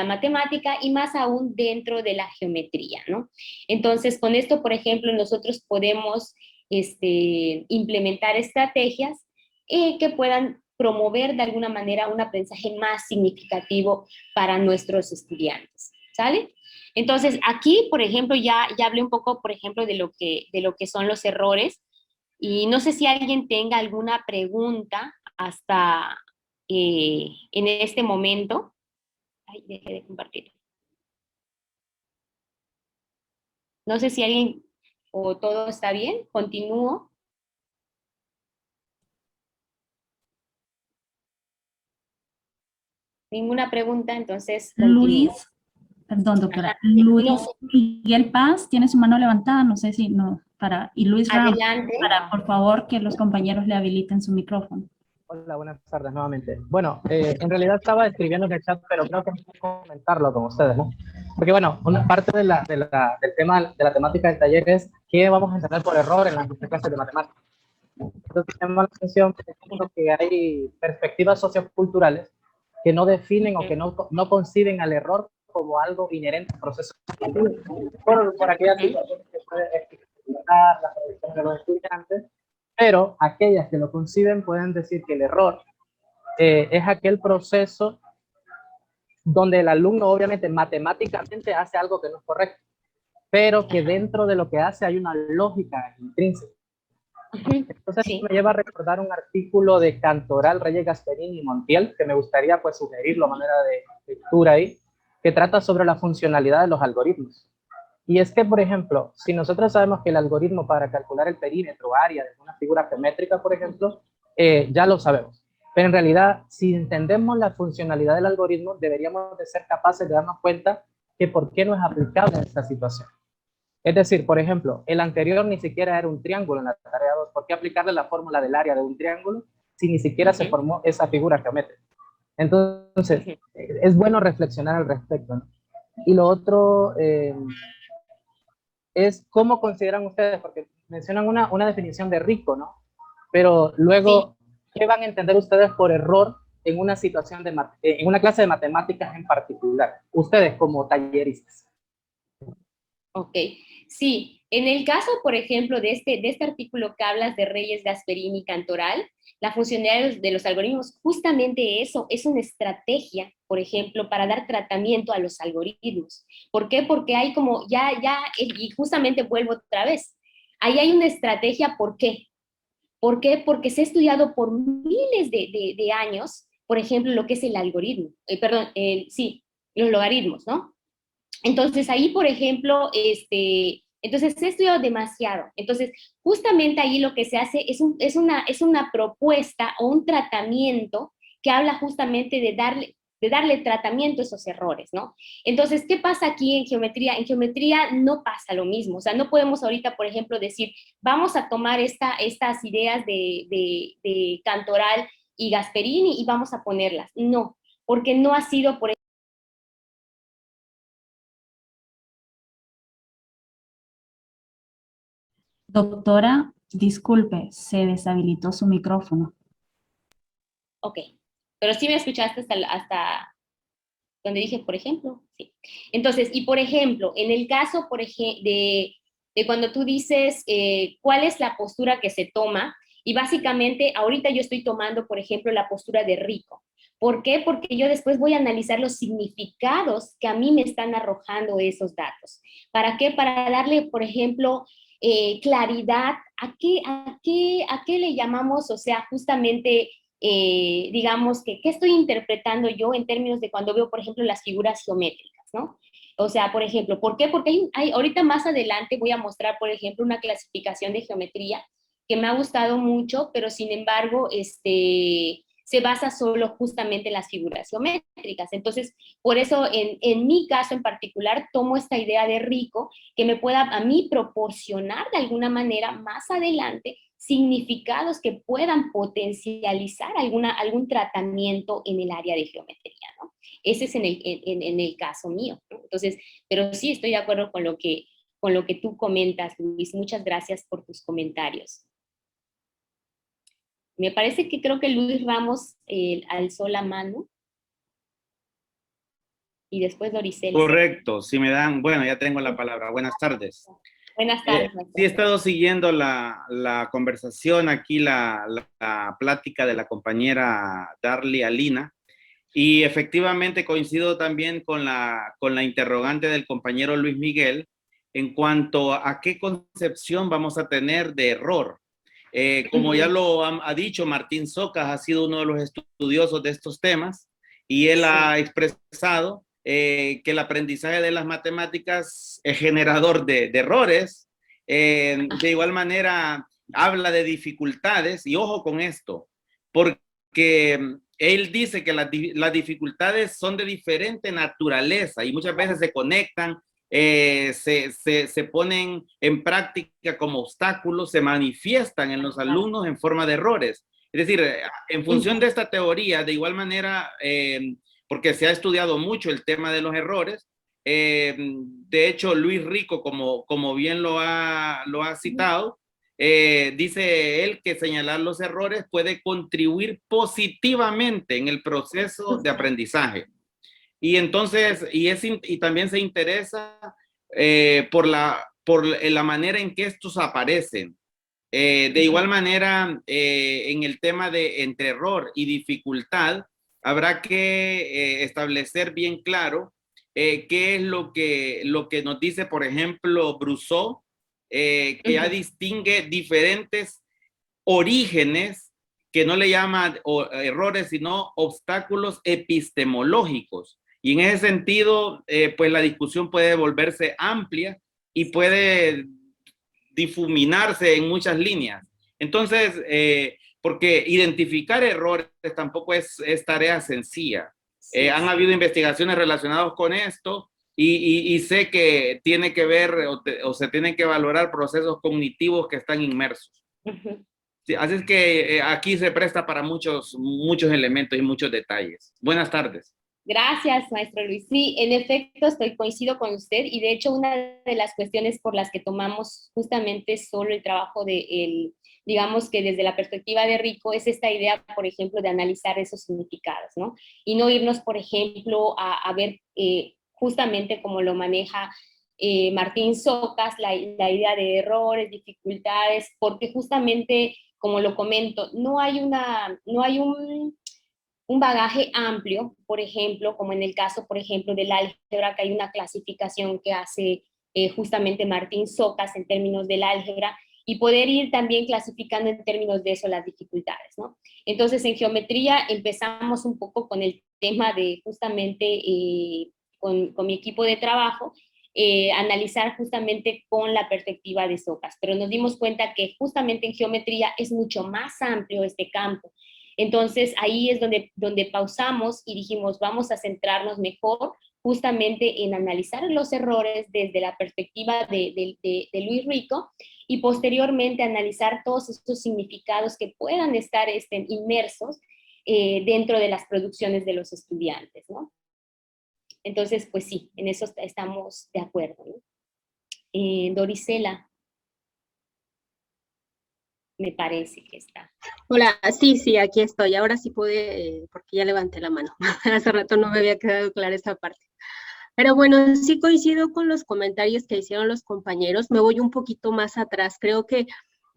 matemática y más aún dentro de la geometría, ¿no? Entonces, con esto, por ejemplo, nosotros podemos implementar estrategias que puedan promover de alguna manera un aprendizaje más significativo para nuestros estudiantes, ¿sale? Entonces, aquí, por ejemplo, ya hablé un poco, por ejemplo, de lo que son los errores, y no sé si alguien tenga alguna pregunta hasta en este momento. Ay, dejé de compartir. No sé si alguien o todo está bien. Continúo. Ninguna pregunta, entonces Luis, continúo. perdón, doctora. Ajá. Luis No, Miguel Paz tiene su mano levantada, no sé si no, y Luis Ramos, adelante. para por favor que los compañeros le habiliten su micrófono. Hola, buenas tardes nuevamente. Bueno, en realidad estaba escribiendo en el chat, pero creo que no puedo comentarlo con ustedes, ¿no? Porque bueno, una parte del tema de la temática del taller es qué vamos a entender por error en las clases de matemáticas. Entonces, tenemos la atención que hay perspectivas socioculturales que no definen o que no conciben al error como algo inherente al proceso por aquellas situaciones que puede explicar las predicciones de los estudiantes, pero aquellas que lo conciben pueden decir que el error es aquel proceso donde el alumno obviamente matemáticamente hace algo que no es correcto, pero que dentro de lo que hace hay una lógica intrínseca. Entonces Sí. me lleva a recordar un artículo de Cantoral, Reyes, Gasperini y Montiel, que me gustaría pues sugerirlo a manera de lectura ahí, que trata sobre la funcionalidad de los algoritmos. Y es que, por ejemplo, si nosotros sabemos que el algoritmo para calcular el perímetro, área de una figura geométrica, por ejemplo, ya lo sabemos. Pero en realidad, si entendemos la funcionalidad del algoritmo, deberíamos de ser capaces de darnos cuenta que por qué no es aplicable en esta situación. Es decir, por ejemplo, el anterior ni siquiera era un triángulo en la tarea 2. ¿Por qué aplicarle la fórmula del área de un triángulo si ni siquiera se formó esa figura geométrica? Entonces, es bueno reflexionar al respecto, ¿no? Y lo otro es cómo consideran ustedes, porque mencionan una definición de rico, ¿no? Pero luego, ¿qué van a entender ustedes por error en una situación en una clase de matemáticas en particular? Ustedes como talleristas. Ok, sí. En el caso, por ejemplo, de este artículo que hablas de Reyes, Gasperini y Cantoral, la funcionalidad de los algoritmos, justamente eso, es una estrategia, por ejemplo, para dar tratamiento a los algoritmos. ¿Por qué? Porque hay como, y justamente vuelvo otra vez, ahí hay una estrategia, ¿por qué? ¿Por qué? Porque se ha estudiado por miles de años, por ejemplo, lo que es el algoritmo, sí, los logaritmos, ¿no? Entonces ahí, por ejemplo, entonces se ha estudiado demasiado. Entonces, justamente ahí lo que se hace es una propuesta o un tratamiento que habla justamente de darle tratamiento a esos errores, ¿no? Entonces, ¿qué pasa aquí en geometría? En geometría no pasa lo mismo. O sea, no podemos ahorita, por ejemplo, decir, vamos a tomar estas ideas de Cantoral y Gasperini y vamos a ponerlas. No, porque no ha sido por Doctora, disculpe, se deshabilitó su micrófono. Ok, pero sí me escuchaste hasta donde dije, por ejemplo, sí. Entonces, y por ejemplo, en el caso, de cuando tú dices cuál es la postura que se toma, y básicamente ahorita yo estoy tomando, por ejemplo, la postura de rico. ¿Por qué? Porque yo después voy a analizar los significados que a mí me están arrojando esos datos. ¿Para qué? Para darle, por ejemplo, claridad a qué le llamamos, o sea, justamente digamos, qué estoy interpretando yo en términos de cuando veo, por ejemplo, las figuras geométricas, ¿no? O sea, por ejemplo, ¿por qué? Porque ahorita más adelante voy a mostrar, por ejemplo, una clasificación de geometría que me ha gustado mucho, pero sin embargo, se basa solo justamente en las figuras geométricas. Entonces, por eso, en mi caso en particular, tomo esta idea de rico que me pueda a mí proporcionar de alguna manera más adelante significados que puedan potencializar algún tratamiento en el área de geometría, ¿no? Ese es en el caso mío, ¿no? Entonces, pero sí estoy de acuerdo con lo que tú comentas, Luis. Muchas gracias por tus comentarios. Me parece que creo que Luis Ramos alzó la mano y después Doricel. Correcto, si me dan, bueno, ya tengo la palabra. Buenas tardes. Buenas tardes. Sí, he estado siguiendo la conversación aquí, la plática de la compañera Darly Alina, y efectivamente coincido también con la interrogante del compañero Luis Miguel en cuanto a qué concepción vamos a tener de error. Como ya lo ha dicho, Martín Socas ha sido uno de los estudiosos de estos temas y él ha expresado que el aprendizaje de las matemáticas es generador de errores. De igual manera, habla de dificultades, y ojo con esto, porque él dice que las dificultades son de diferente naturaleza y muchas veces se conectan, se ponen en práctica como obstáculos, se manifiestan en los alumnos en forma de errores. Es decir, en función de esta teoría, de igual manera, porque se ha estudiado mucho el tema de los errores, de hecho, Luis Rico, como bien lo ha citado, dice él que señalar los errores puede contribuir positivamente en el proceso de aprendizaje. Y entonces, y también se interesa por la manera en que estos aparecen. De igual manera, en el tema de entre error y dificultad, habrá que establecer bien claro qué es lo que nos dice, por ejemplo, Brousseau, que ya distingue diferentes orígenes, que no le llama errores, sino obstáculos epistemológicos. Y en ese sentido, pues la discusión puede volverse amplia y puede difuminarse en muchas líneas. Entonces, porque identificar errores tampoco es tarea sencilla. Han habido investigaciones relacionadas con esto y sé que tiene que ver o se tienen que valorar procesos cognitivos que están inmersos. Ujú. Sí, así es que aquí se presta para muchos elementos y muchos detalles. Buenas tardes. Gracias, maestro Luis. Sí, en efecto, coincido con usted y de hecho una de las cuestiones por las que tomamos justamente solo el trabajo digamos que desde la perspectiva de Rico, es esta idea, por ejemplo, de analizar esos significados, ¿no? Y no irnos, por ejemplo, a ver justamente cómo lo maneja Martín Socas, la idea de errores, dificultades, porque justamente, como lo comento, no hay un bagaje amplio, por ejemplo, como en el caso, por ejemplo, del álgebra, que hay una clasificación que hace justamente Martín Socas en términos del álgebra, y poder ir también clasificando en términos de eso las dificultades, ¿no? Entonces, en geometría empezamos un poco con el tema de justamente, con mi equipo de trabajo, analizar justamente con la perspectiva de Socas, pero nos dimos cuenta que justamente en geometría es mucho más amplio este campo. Entonces ahí es donde pausamos y dijimos, vamos a centrarnos mejor justamente en analizar los errores desde la perspectiva de Luis Rico y posteriormente analizar todos estos significados que puedan estar inmersos dentro de las producciones de los estudiantes, ¿no? Entonces, pues sí, en eso estamos de acuerdo, ¿no? Dorisela, me parece que está. Hola, sí, sí, aquí estoy. Ahora sí pude, porque ya levanté la mano. Hace rato no me había quedado clara esa parte. Pero bueno, sí coincido con los comentarios que hicieron los compañeros. Me voy un poquito más atrás. Creo que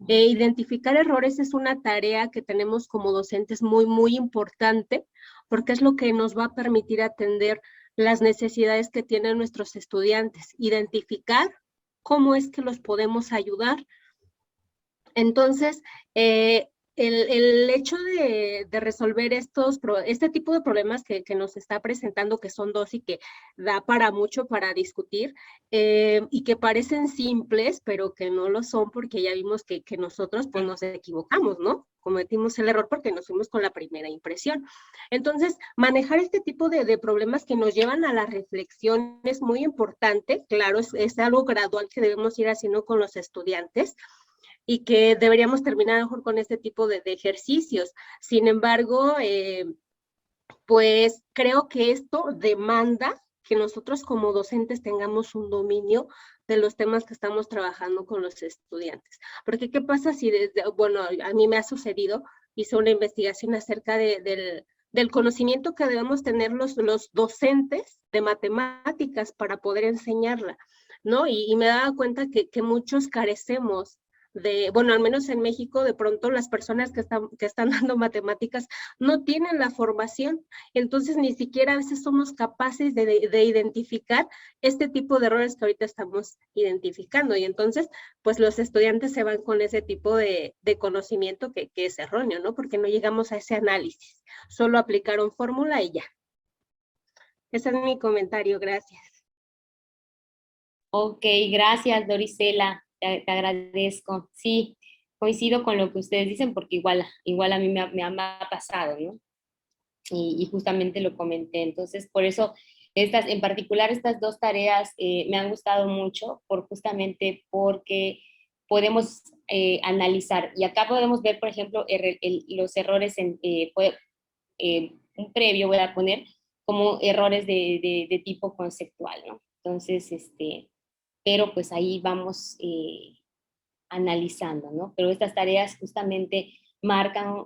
identificar errores es una tarea que tenemos como docentes muy, muy importante, porque es lo que nos va a permitir atender las necesidades que tienen nuestros estudiantes. Identificar cómo es que los podemos ayudar. Entonces, el hecho de resolver este tipo de problemas que nos está presentando, que son dos y que da para mucho para discutir, y que parecen simples, pero que no lo son porque ya vimos que nosotros pues nos equivocamos, ¿no? Cometimos el error porque nos fuimos con la primera impresión. Entonces, manejar este tipo de problemas que nos llevan a la reflexión es muy importante. Claro, es algo gradual que debemos ir haciendo con los estudiantes, y que deberíamos terminar mejor con este tipo de ejercicios. Sin embargo, pues creo que esto demanda que nosotros como docentes tengamos un dominio de los temas que estamos trabajando con los estudiantes. Porque ¿qué pasa si bueno, a mí me ha sucedido, hice una investigación acerca del conocimiento que debemos tener los docentes de matemáticas para poder enseñarla, ¿no? Y me daba cuenta que muchos carecemos bueno, al menos en México, de pronto las personas que están dando matemáticas no tienen la formación, entonces ni siquiera a veces somos capaces de identificar este tipo de errores que ahorita estamos identificando, y entonces pues los estudiantes se van con ese tipo de conocimiento que es erróneo, ¿no? Porque no llegamos a ese análisis, solo aplicaron fórmula y ya. Ese es mi comentario, gracias. Ok, gracias, Dorisela, te agradezco. Sí, coincido con lo que ustedes dicen porque igual a mí me ha pasado, ¿no? Y justamente lo comenté. Entonces, por eso, en particular estas dos tareas me han gustado mucho, justamente porque podemos analizar. Y acá podemos ver, por ejemplo, los errores un previo voy a poner como errores de tipo conceptual, ¿no? Entonces, pero pues ahí vamos analizando, ¿no? Pero estas tareas justamente marcan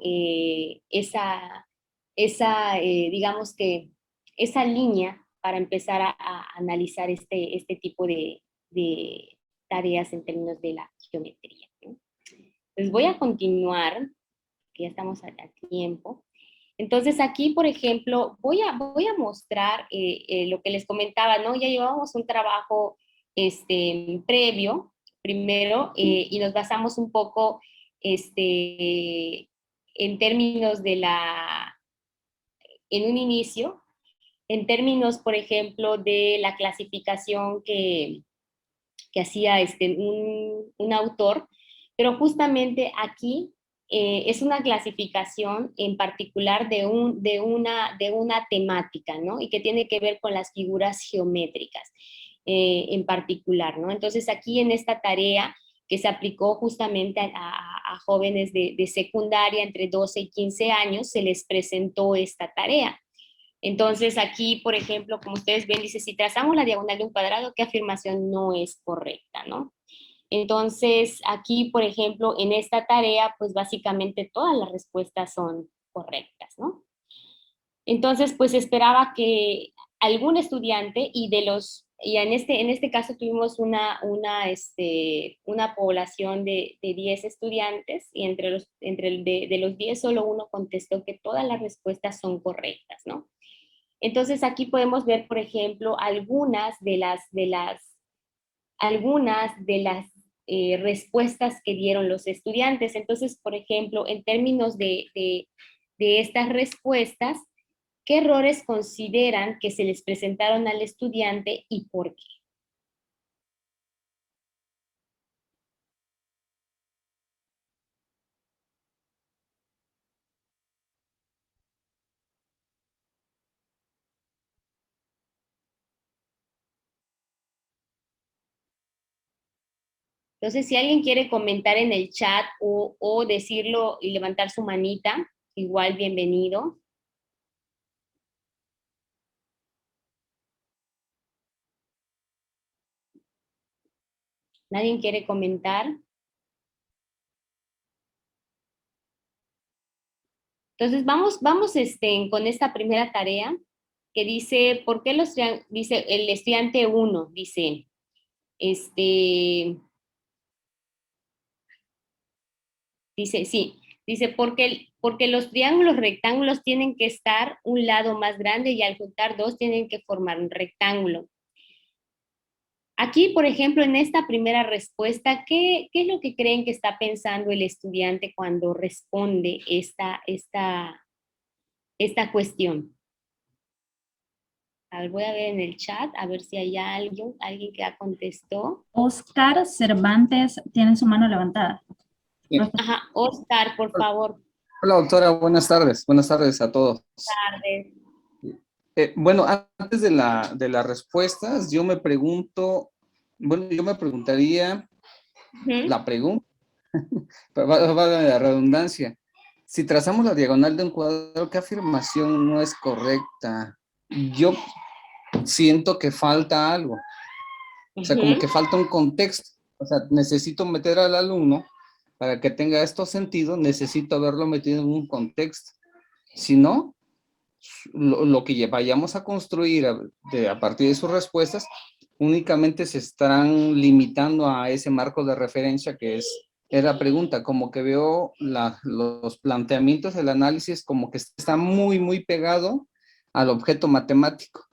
digamos que, esa línea para empezar a analizar este tipo de tareas en términos de la geometría, ¿no? Pues voy a continuar, que ya estamos a tiempo. Entonces aquí, por ejemplo, voy a mostrar lo que les comentaba, ¿no? Ya llevábamos un trabajo previo, primero, y nos basamos un poco en términos en un inicio, en términos, por ejemplo, de la clasificación que hacía un autor, pero justamente aquí es una clasificación en particular de una temática, ¿no? Y que tiene que ver con las figuras geométricas en particular, ¿no? Entonces aquí en esta tarea que se aplicó justamente a jóvenes de secundaria entre 12 y 15 años, se les presentó esta tarea. Entonces aquí, por ejemplo, como ustedes ven, dice, si trazamos la diagonal de un cuadrado, ¿qué afirmación no es correcta, no? Entonces, aquí, por ejemplo, en esta tarea, pues básicamente todas las respuestas son correctas, ¿no? Entonces, pues esperaba que algún estudiante y en este caso tuvimos una población de 10 estudiantes y de los 10 solo uno contestó que todas las respuestas son correctas, ¿no? Entonces aquí podemos ver, por ejemplo, algunas de las respuestas que dieron los estudiantes. Entonces, por ejemplo, en términos de estas respuestas, ¿qué errores consideran que se les presentaron al estudiante y por qué? Entonces, si alguien quiere comentar en el chat o decirlo y levantar su manita, igual bienvenido. ¿Nadie quiere comentar? Entonces, vamos con esta primera tarea que dice, ¿por qué dice el estudiante 1, dice, sí, dice, porque los triángulos rectángulos tienen que estar un lado más grande y al juntar dos tienen que formar un rectángulo. Aquí, por ejemplo, en esta primera respuesta, ¿qué es lo que creen que está pensando el estudiante cuando responde esta cuestión? A ver, voy a ver en el chat, a ver si hay alguien que ya contestó. Oscar Cervantes tiene su mano levantada. Sí. Ajá, Oscar, por favor. Hola, doctora, buenas tardes. Buenas tardes a todos. Tardes. Bueno, antes de las respuestas, yo me preguntaría la pregunta, valga la redundancia. Si trazamos la diagonal de un cuadrado, ¿qué afirmación no es correcta? Yo siento que falta algo. O sea, como que falta un contexto. O sea, necesito meter al alumno para que tenga esto sentido, necesito haberlo metido en un contexto. Si no, lo que vayamos a construir a partir de sus respuestas, únicamente se estarán limitando a ese marco de referencia que es la pregunta, como que veo los planteamientos, el análisis como que está muy, muy pegado al objeto matemático.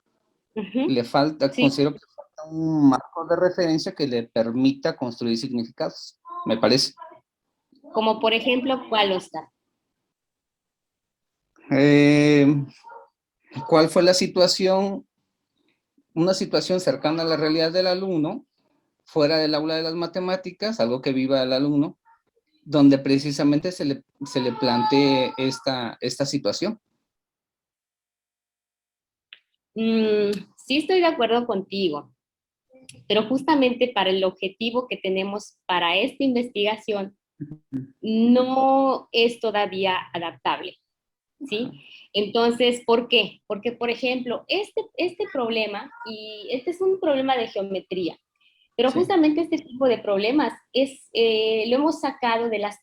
Le falta, sí. Considero que falta un marco de referencia que le permita construir significados, me parece. Como por ejemplo, ¿cuál, Oscar? ¿Cuál fue la situación? Una situación cercana a la realidad del alumno, fuera del aula de las matemáticas, algo que viva el alumno, donde precisamente se le plantee esta situación. Sí estoy de acuerdo contigo, pero justamente para el objetivo que tenemos para esta investigación, no es todavía adaptable, ¿sí? Entonces, ¿por qué? Porque, por ejemplo, este problema, y este es un problema de geometría, pero sí, justamente este tipo de problemas lo hemos sacado de las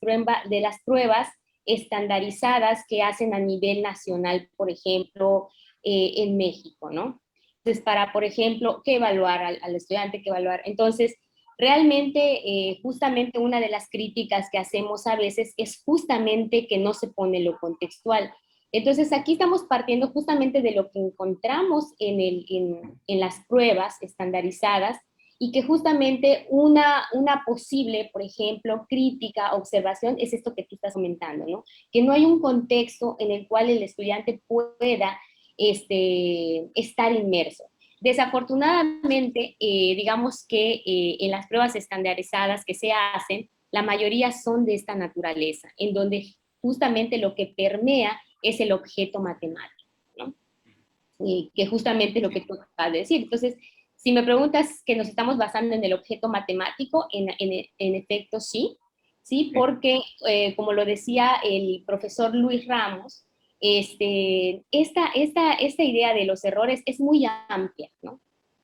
pruebas estandarizadas que hacen a nivel nacional, por ejemplo, en México, ¿no? Entonces, para, por ejemplo, ¿qué evaluar al estudiante? ¿Qué evaluar? Entonces, realmente, justamente una de las críticas que hacemos a veces es justamente que no se pone lo contextual. Entonces, aquí estamos partiendo justamente de lo que encontramos en las pruebas estandarizadas y que justamente una posible, por ejemplo, crítica, observación, es esto que tú estás comentando, ¿no? Que no hay un contexto en el cual el estudiante pueda estar inmerso. Desafortunadamente, digamos que en las pruebas estandarizadas que se hacen, la mayoría son de esta naturaleza, en donde justamente lo que permea es el objeto matemático, ¿no? Que justamente lo que tú acabas de decir. Entonces, si me preguntas que nos estamos basando en el objeto matemático, en efecto sí, porque como lo decía el profesor Luis Ramos, esta idea de los errores es muy amplia, ¿no?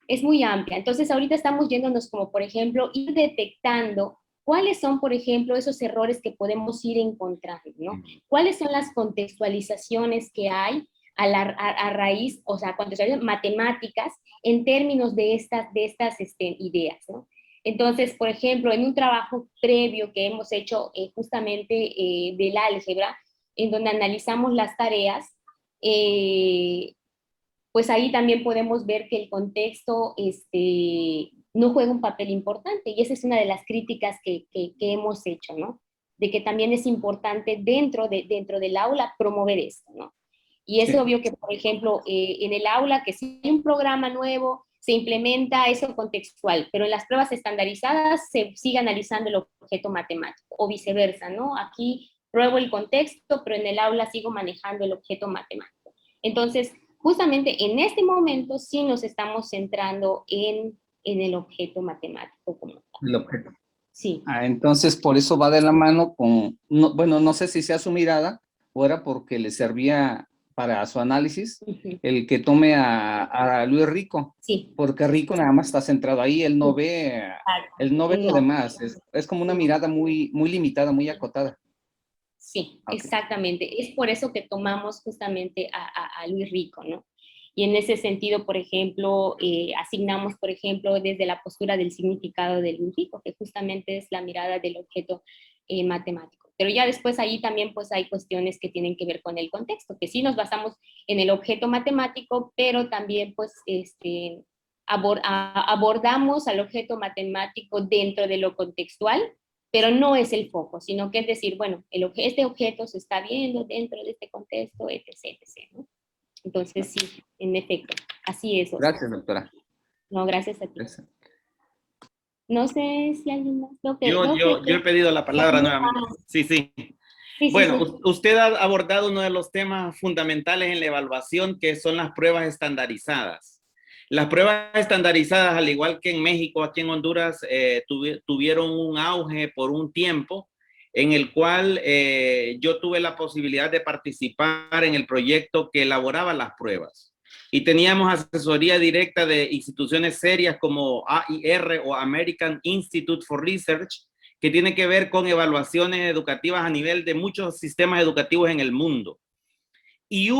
Es muy amplia. Entonces, ahorita estamos yéndonos como, por ejemplo, ir detectando cuáles son, por ejemplo, esos errores que podemos ir encontrando, ¿no? ¿Cuáles son las contextualizaciones que hay a raíz, o sea, contextualizaciones matemáticas en términos de estas ideas, ¿no? Entonces, por ejemplo, en un trabajo previo que hemos hecho justamente del álgebra, en donde analizamos las tareas, pues ahí también podemos ver que el contexto no juega un papel importante, y esa es una de las críticas que hemos hecho, ¿no? De que también es importante dentro del aula promover esto, ¿no? Y es obvio que, por ejemplo, en el aula, que si hay un programa nuevo, se implementa eso contextual, pero en las pruebas estandarizadas se sigue analizando el objeto matemático, o viceversa, ¿no? Aquí pruebo el contexto, pero en el aula sigo manejando el objeto matemático. Entonces, justamente en este momento sí nos estamos centrando en el objeto matemático como tal. El objeto. Sí. Entonces, por eso va de la mano con, no, bueno, no sé si sea su mirada o era porque le servía para su análisis el que tome a Luis Rico. Sí. Porque Rico nada más está centrado ahí, él no ve lo demás. Es como una mirada muy, muy limitada, muy acotada. Sí, exactamente. Es por eso que tomamos justamente a Luis Rico, ¿no? Y en ese sentido, por ejemplo, asignamos, por ejemplo, desde la postura del significado de Luis Rico, que justamente es la mirada del objeto matemático. Pero ya después ahí también pues hay cuestiones que tienen que ver con el contexto, que sí nos basamos en el objeto matemático, pero también pues abordamos al objeto matemático dentro de lo contextual, pero no es el foco, sino que es decir, bueno, este objeto se está viendo dentro de este contexto, etc., etc., ¿no? Entonces, sí, en efecto, así es. Gracias, doctora. No, gracias a ti. Gracias. No sé si alguien más. Yo he pedido la palabra nuevamente. Sí. Bueno, usted ha abordado uno de los temas fundamentales en la evaluación, que son las pruebas estandarizadas. Las pruebas estandarizadas, al igual que en México, aquí en Honduras, tuvieron un auge por un tiempo, en el cual yo tuve la posibilidad de participar en el proyecto que elaboraba las pruebas. Y teníamos asesoría directa de instituciones serias como AIR o American Institute for Research, que tiene que ver con evaluaciones educativas a nivel de muchos sistemas educativos en el mundo. Y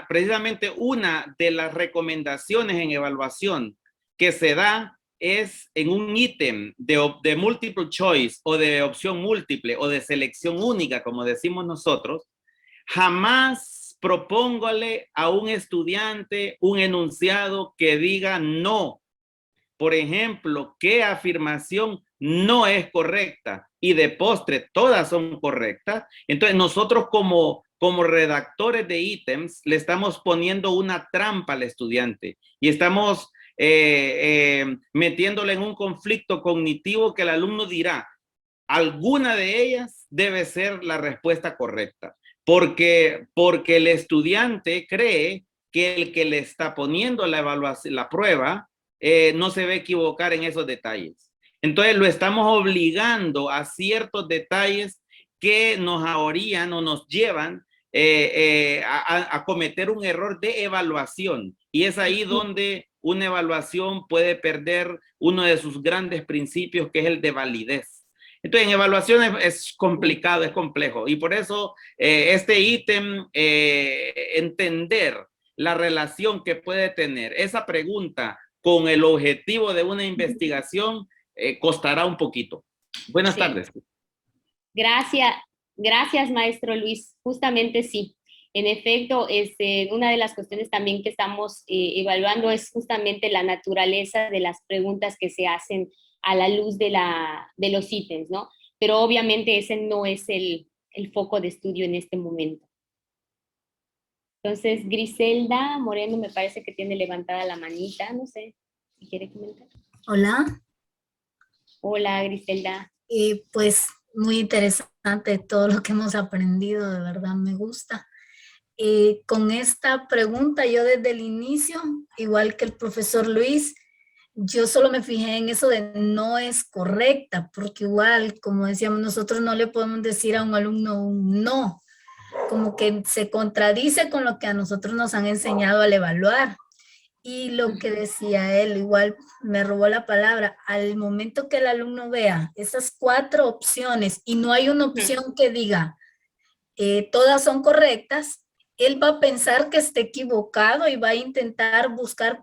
precisamente una de las recomendaciones en evaluación que se da es en un ítem de multiple choice o de opción múltiple o de selección única, como decimos nosotros. Jamás propóngale a un estudiante un enunciado que diga no. Por ejemplo, ¿qué afirmación no es correcta? Y de postre, todas son correctas. Entonces, nosotros como redactores de ítems, le estamos poniendo una trampa al estudiante y estamos metiéndole en un conflicto cognitivo que el alumno dirá, alguna de ellas debe ser la respuesta correcta. Porque el estudiante cree que el que le está poniendo la evaluación, la prueba, no se va a equivocar en esos detalles. Entonces lo estamos obligando a ciertos detalles que nos ahorían o nos llevan a cometer un error de evaluación. Y es ahí donde una evaluación puede perder uno de sus grandes principios, que es el de validez. Entonces, en evaluación es complicado, es complejo. Y por eso este ítem, entender la relación que puede tener esa pregunta con el objetivo de una investigación, costará un poquito. Buenas tardes. Gracias, maestro Luis. Justamente sí. En efecto, una de las cuestiones también que estamos evaluando es justamente la naturaleza de las preguntas que se hacen a la luz de los ítems, ¿no? Pero obviamente ese no es el foco de estudio en este momento. Entonces, Griselda Moreno me parece que tiene levantada la manita, no sé si quiere comentar. Hola. Hola, Griselda. Pues Muy interesante todo lo que hemos aprendido, de verdad me gusta. Con esta pregunta, yo desde el inicio, igual que el profesor Luis, yo solo me fijé en eso de no es correcta, porque igual, como decíamos, nosotros no le podemos decir a un alumno un no, como que se contradice con lo que a nosotros nos han enseñado al evaluar. Y lo que decía él, igual me robó la palabra, al momento que el alumno vea esas 4 opciones y no hay una opción que diga todas son correctas, él va a pensar que está equivocado y va a intentar buscar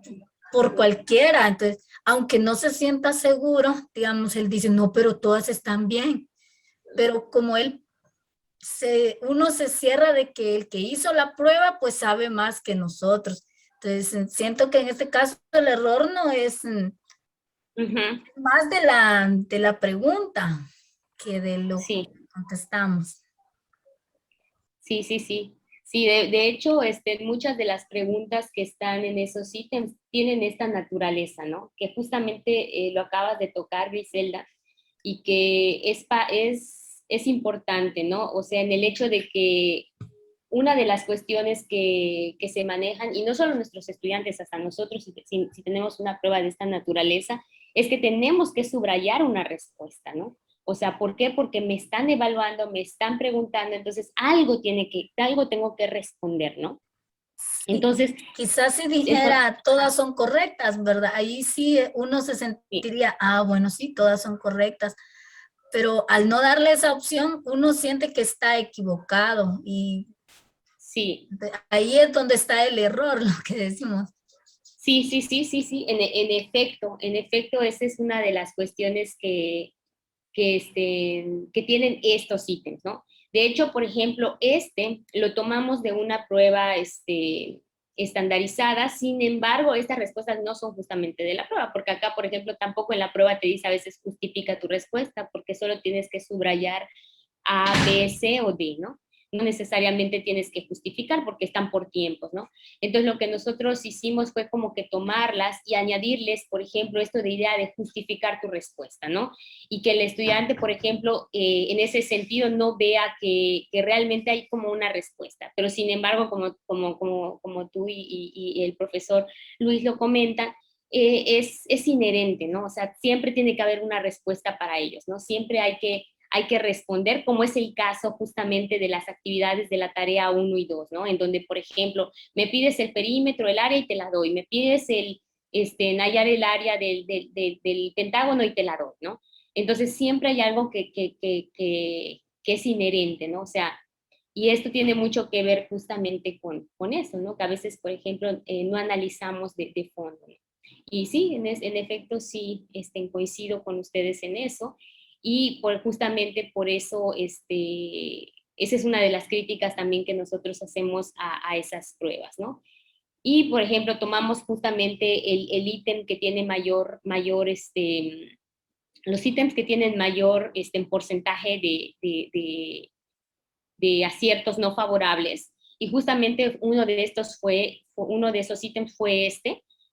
por cualquiera. Entonces, aunque no se sienta seguro, digamos, él dice, no, pero todas están bien. Pero como uno se cierra de que el que hizo la prueba, pues sabe más que nosotros. Entonces, siento que en este caso el error no es más de la pregunta que de lo Sí. que contestamos. Sí, sí, sí. Sí, de hecho, muchas de las preguntas que están en esos ítems tienen esta naturaleza, ¿no? Que justamente lo acabas de tocar, Griselda, y que es importante, ¿no? O sea, en el hecho de que una de las cuestiones que se manejan, y no solo nuestros estudiantes, hasta nosotros, si tenemos una prueba de esta naturaleza, es que tenemos que subrayar una respuesta, ¿no? O sea, ¿por qué? Porque me están evaluando, me están preguntando, entonces algo tengo que responder, ¿no? Entonces, quizás si eso, dijera todas son correctas, ¿verdad? Ahí sí uno se sentiría, ah, bueno, sí, todas son correctas, pero al no darle esa opción, uno siente que está equivocado y sí, ahí es donde está el error, lo que decimos. sí, sí, sí, sí, sí, en efecto, esa es una de las cuestiones que tienen estos ítems, ¿no? De hecho, por ejemplo, lo tomamos de una prueba estandarizada, sin embargo, estas respuestas no son justamente de la prueba, porque acá, por ejemplo, tampoco en la prueba te dice a veces justifica tu respuesta, porque solo tienes que subrayar A, B, C o D, ¿no? No necesariamente tienes que justificar porque están por tiempos, ¿no? Entonces lo que nosotros hicimos fue como que tomarlas y añadirles, por ejemplo, esto de idea de justificar tu respuesta, ¿no? Y que el estudiante, por ejemplo, en ese sentido no vea que realmente hay como una respuesta, pero sin embargo, como tú y el profesor Luis lo comentan, es inherente, ¿no? O sea, siempre tiene que haber una respuesta para ellos, ¿no? Siempre hay que responder, como es el caso justamente de las actividades de la tarea 1 y 2, ¿no? En donde, por ejemplo, me pides el perímetro, el área y te la doy, me pides hallar el área del pentágono y te la doy, ¿no? Entonces siempre hay algo que es inherente, ¿no? O sea, y esto tiene mucho que ver justamente con eso, ¿no? Que a veces, por ejemplo, no analizamos de fondo, ¿no? Y sí, en efecto, sí, coincido con ustedes en eso y justamente por eso, esa es una de las críticas también que nosotros hacemos a esas pruebas, ¿no? Y, por ejemplo, tomamos justamente el ítem que tiene los ítems que tienen mayor porcentaje de aciertos no favorables. Y justamente uno de esos ítems fue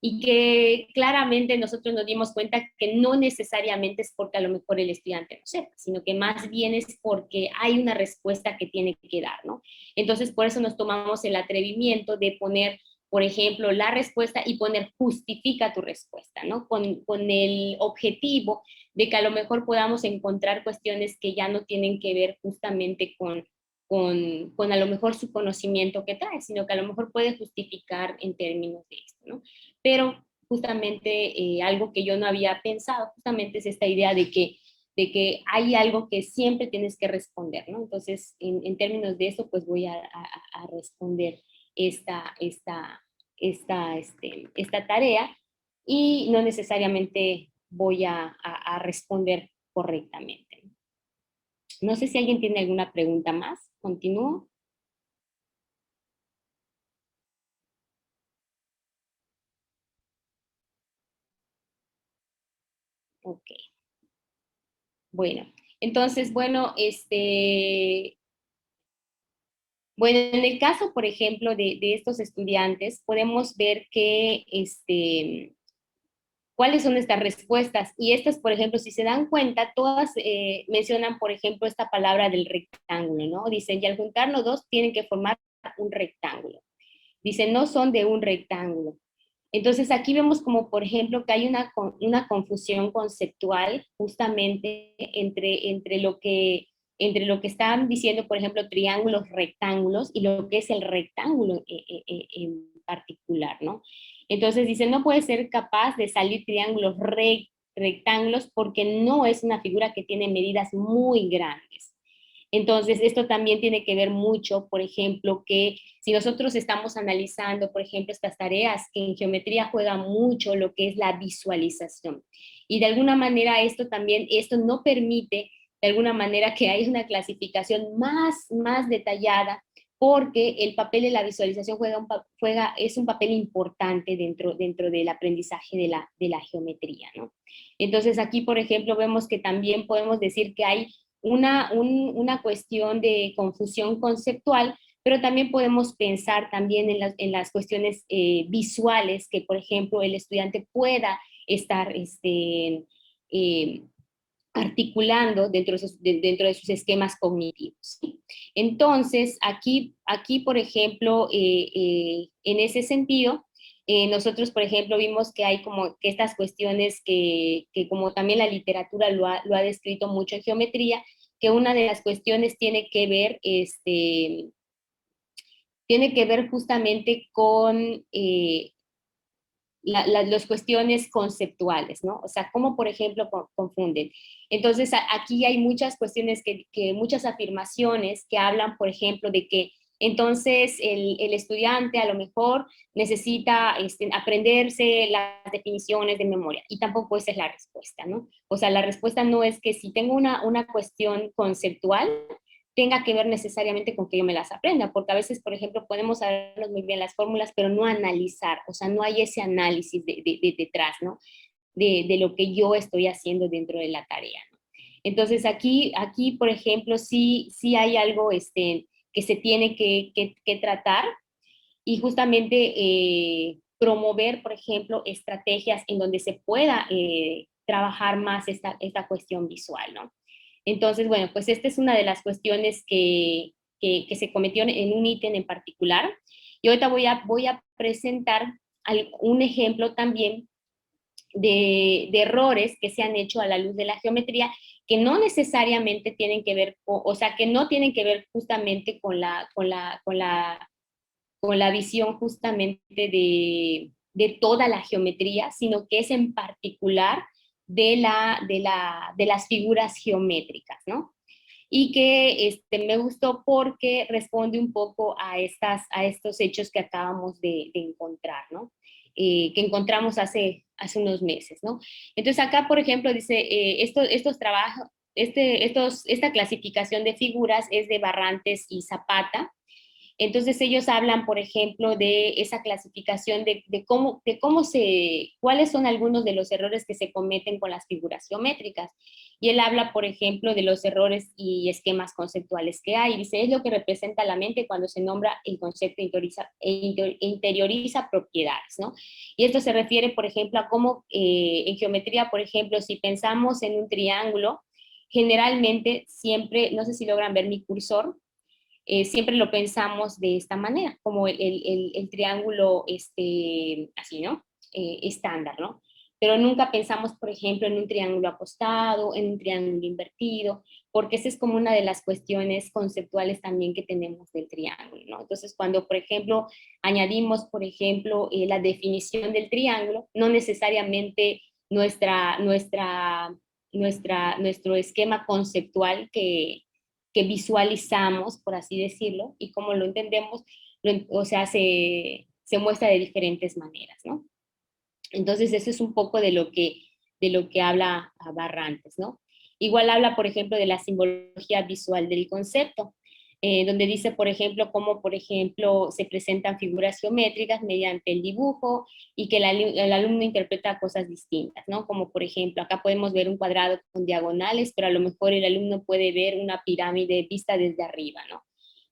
y que claramente nosotros nos dimos cuenta que no necesariamente es porque a lo mejor el estudiante no sepa, sino que más bien es porque hay una respuesta que tiene que dar, ¿no? Entonces, por eso nos tomamos el atrevimiento de poner, por ejemplo, la respuesta y poner justifica tu respuesta, ¿no? Con el objetivo de que a lo mejor podamos encontrar cuestiones que ya no tienen que ver justamente con a lo mejor su conocimiento que trae, sino que a lo mejor puede justificar en términos de esto, ¿no? Pero justamente algo que yo no había pensado, justamente es esta idea de que hay algo que siempre tienes que responder, ¿no? Entonces, en términos de eso, pues voy a responder esta tarea y no necesariamente voy a responder correctamente. No sé si alguien tiene alguna pregunta más. ¿Continúo? Ok. Bueno, entonces, bueno, bueno, en el caso, por ejemplo, de estos estudiantes, podemos ver que ¿Cuáles son estas respuestas? Y estas, por ejemplo, si se dan cuenta, todas mencionan, por ejemplo, esta palabra del rectángulo, ¿no? Dicen, y al juntarnos dos tienen que formar un rectángulo. Dicen, no son de un rectángulo. Entonces aquí vemos como, por ejemplo, que hay una confusión conceptual justamente entre lo que están diciendo, por ejemplo, triángulos, rectángulos, y lo que es el rectángulo en particular, ¿no? Entonces dicen, no puede ser capaz de salir triángulos rectángulos porque no es una figura que tiene medidas muy grandes. Entonces, esto también tiene que ver mucho, por ejemplo, que si nosotros estamos analizando, por ejemplo, estas tareas, que en geometría juega mucho lo que es la visualización. Y de alguna manera esto no permite, de alguna manera, que haya una clasificación más detallada, porque el papel de la visualización es un papel importante dentro del aprendizaje de la geometría, ¿no? Entonces, aquí, por ejemplo, vemos que también podemos decir que hay una cuestión de confusión conceptual, pero también podemos pensar también en las cuestiones visuales, que por ejemplo el estudiante pueda estar articulando dentro de sus esquemas cognitivos, ¿sí? Entonces, aquí por ejemplo, en ese sentido, nosotros, por ejemplo, vimos que hay como que estas cuestiones que como también la literatura lo ha descrito mucho en geometría, que una de las cuestiones tiene que ver justamente con las cuestiones conceptuales, ¿no? O sea, cómo, por ejemplo, confunden. Entonces, aquí hay muchas cuestiones, muchas afirmaciones que hablan, por ejemplo, de que entonces el estudiante a lo mejor necesita aprenderse las definiciones de memoria, y tampoco esa es la respuesta, ¿no? O sea, la respuesta no es que si tengo una cuestión conceptual, tenga que ver necesariamente con que yo me las aprenda, porque a veces, por ejemplo, podemos sabernos muy bien las fórmulas, pero no analizar, o sea, no hay ese análisis detrás, ¿no? De lo que yo estoy haciendo dentro de la tarea, ¿no? Entonces, aquí, por ejemplo, sí hay algo que se tiene que tratar, y justamente promover, por ejemplo, estrategias en donde se pueda trabajar más esta cuestión visual, ¿no? Entonces, bueno, pues esta es una de las cuestiones que se cometió en un ítem en particular. Y ahorita voy a presentar un ejemplo también de errores que se han hecho a la luz de la geometría, que no necesariamente tienen que ver, o sea, que no tienen que ver justamente con la visión justamente de toda la geometría, sino que es en particular de las figuras geométricas, ¿no? Y que me gustó porque responde un poco a estos hechos que acabamos de encontrar, ¿no? Que encontramos hace unos meses, ¿no? Entonces acá, por ejemplo, dice, estos trabajos, esta clasificación de figuras es de Barrantes y Zapata. Entonces ellos hablan, por ejemplo, de esa clasificación cuáles son algunos de los errores que se cometen con las figuras geométricas. Y él habla, por ejemplo, de los errores y esquemas conceptuales que hay. Dice, es lo que representa la mente cuando se nombra el concepto e interioriza propiedades, ¿no? Y esto se refiere, por ejemplo, a cómo en geometría, por ejemplo, si pensamos en un triángulo, generalmente siempre, no sé si logran ver mi cursor, siempre lo pensamos de esta manera, como el triángulo así, ¿no? Estándar, ¿no? Pero nunca pensamos, por ejemplo, en un triángulo acostado, en un triángulo invertido, porque esa es como una de las cuestiones conceptuales también que tenemos del triángulo, ¿no? Entonces, cuando, por ejemplo, añadimos, por ejemplo, la definición del triángulo, no necesariamente nuestro esquema conceptual que visualizamos, por así decirlo, y como lo entendemos, o sea, se muestra de diferentes maneras, ¿no? Entonces, eso es un poco de lo que habla a Barrantes, ¿no? Igual habla, por ejemplo, de la simbología visual del concepto, donde dice, por ejemplo, cómo, por ejemplo, se presentan figuras geométricas mediante el dibujo y que el alumno interpreta cosas distintas, ¿no? Como, por ejemplo, acá podemos ver un cuadrado con diagonales, pero a lo mejor el alumno puede ver una pirámide vista desde arriba, ¿no?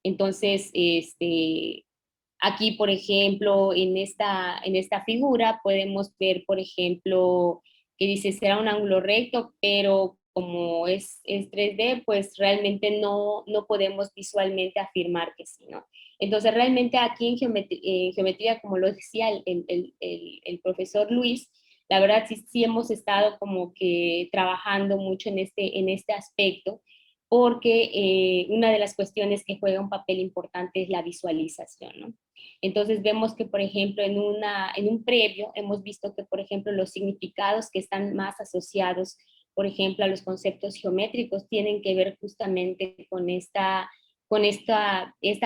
Entonces, Aquí, por ejemplo, en esta figura podemos ver, por ejemplo, que dice será un ángulo recto, pero como es 3D, pues realmente no podemos visualmente afirmar que sí, ¿no? Entonces, realmente aquí en geometría, como lo decía el profesor Luis, la verdad sí hemos estado como que trabajando mucho en este aspecto, porque una de las cuestiones que juega un papel importante es la visualización, ¿no? Entonces vemos que, por ejemplo, en un previo hemos visto que, por ejemplo, los significados que están más asociados, por ejemplo, a los conceptos geométricos tienen que ver justamente con esta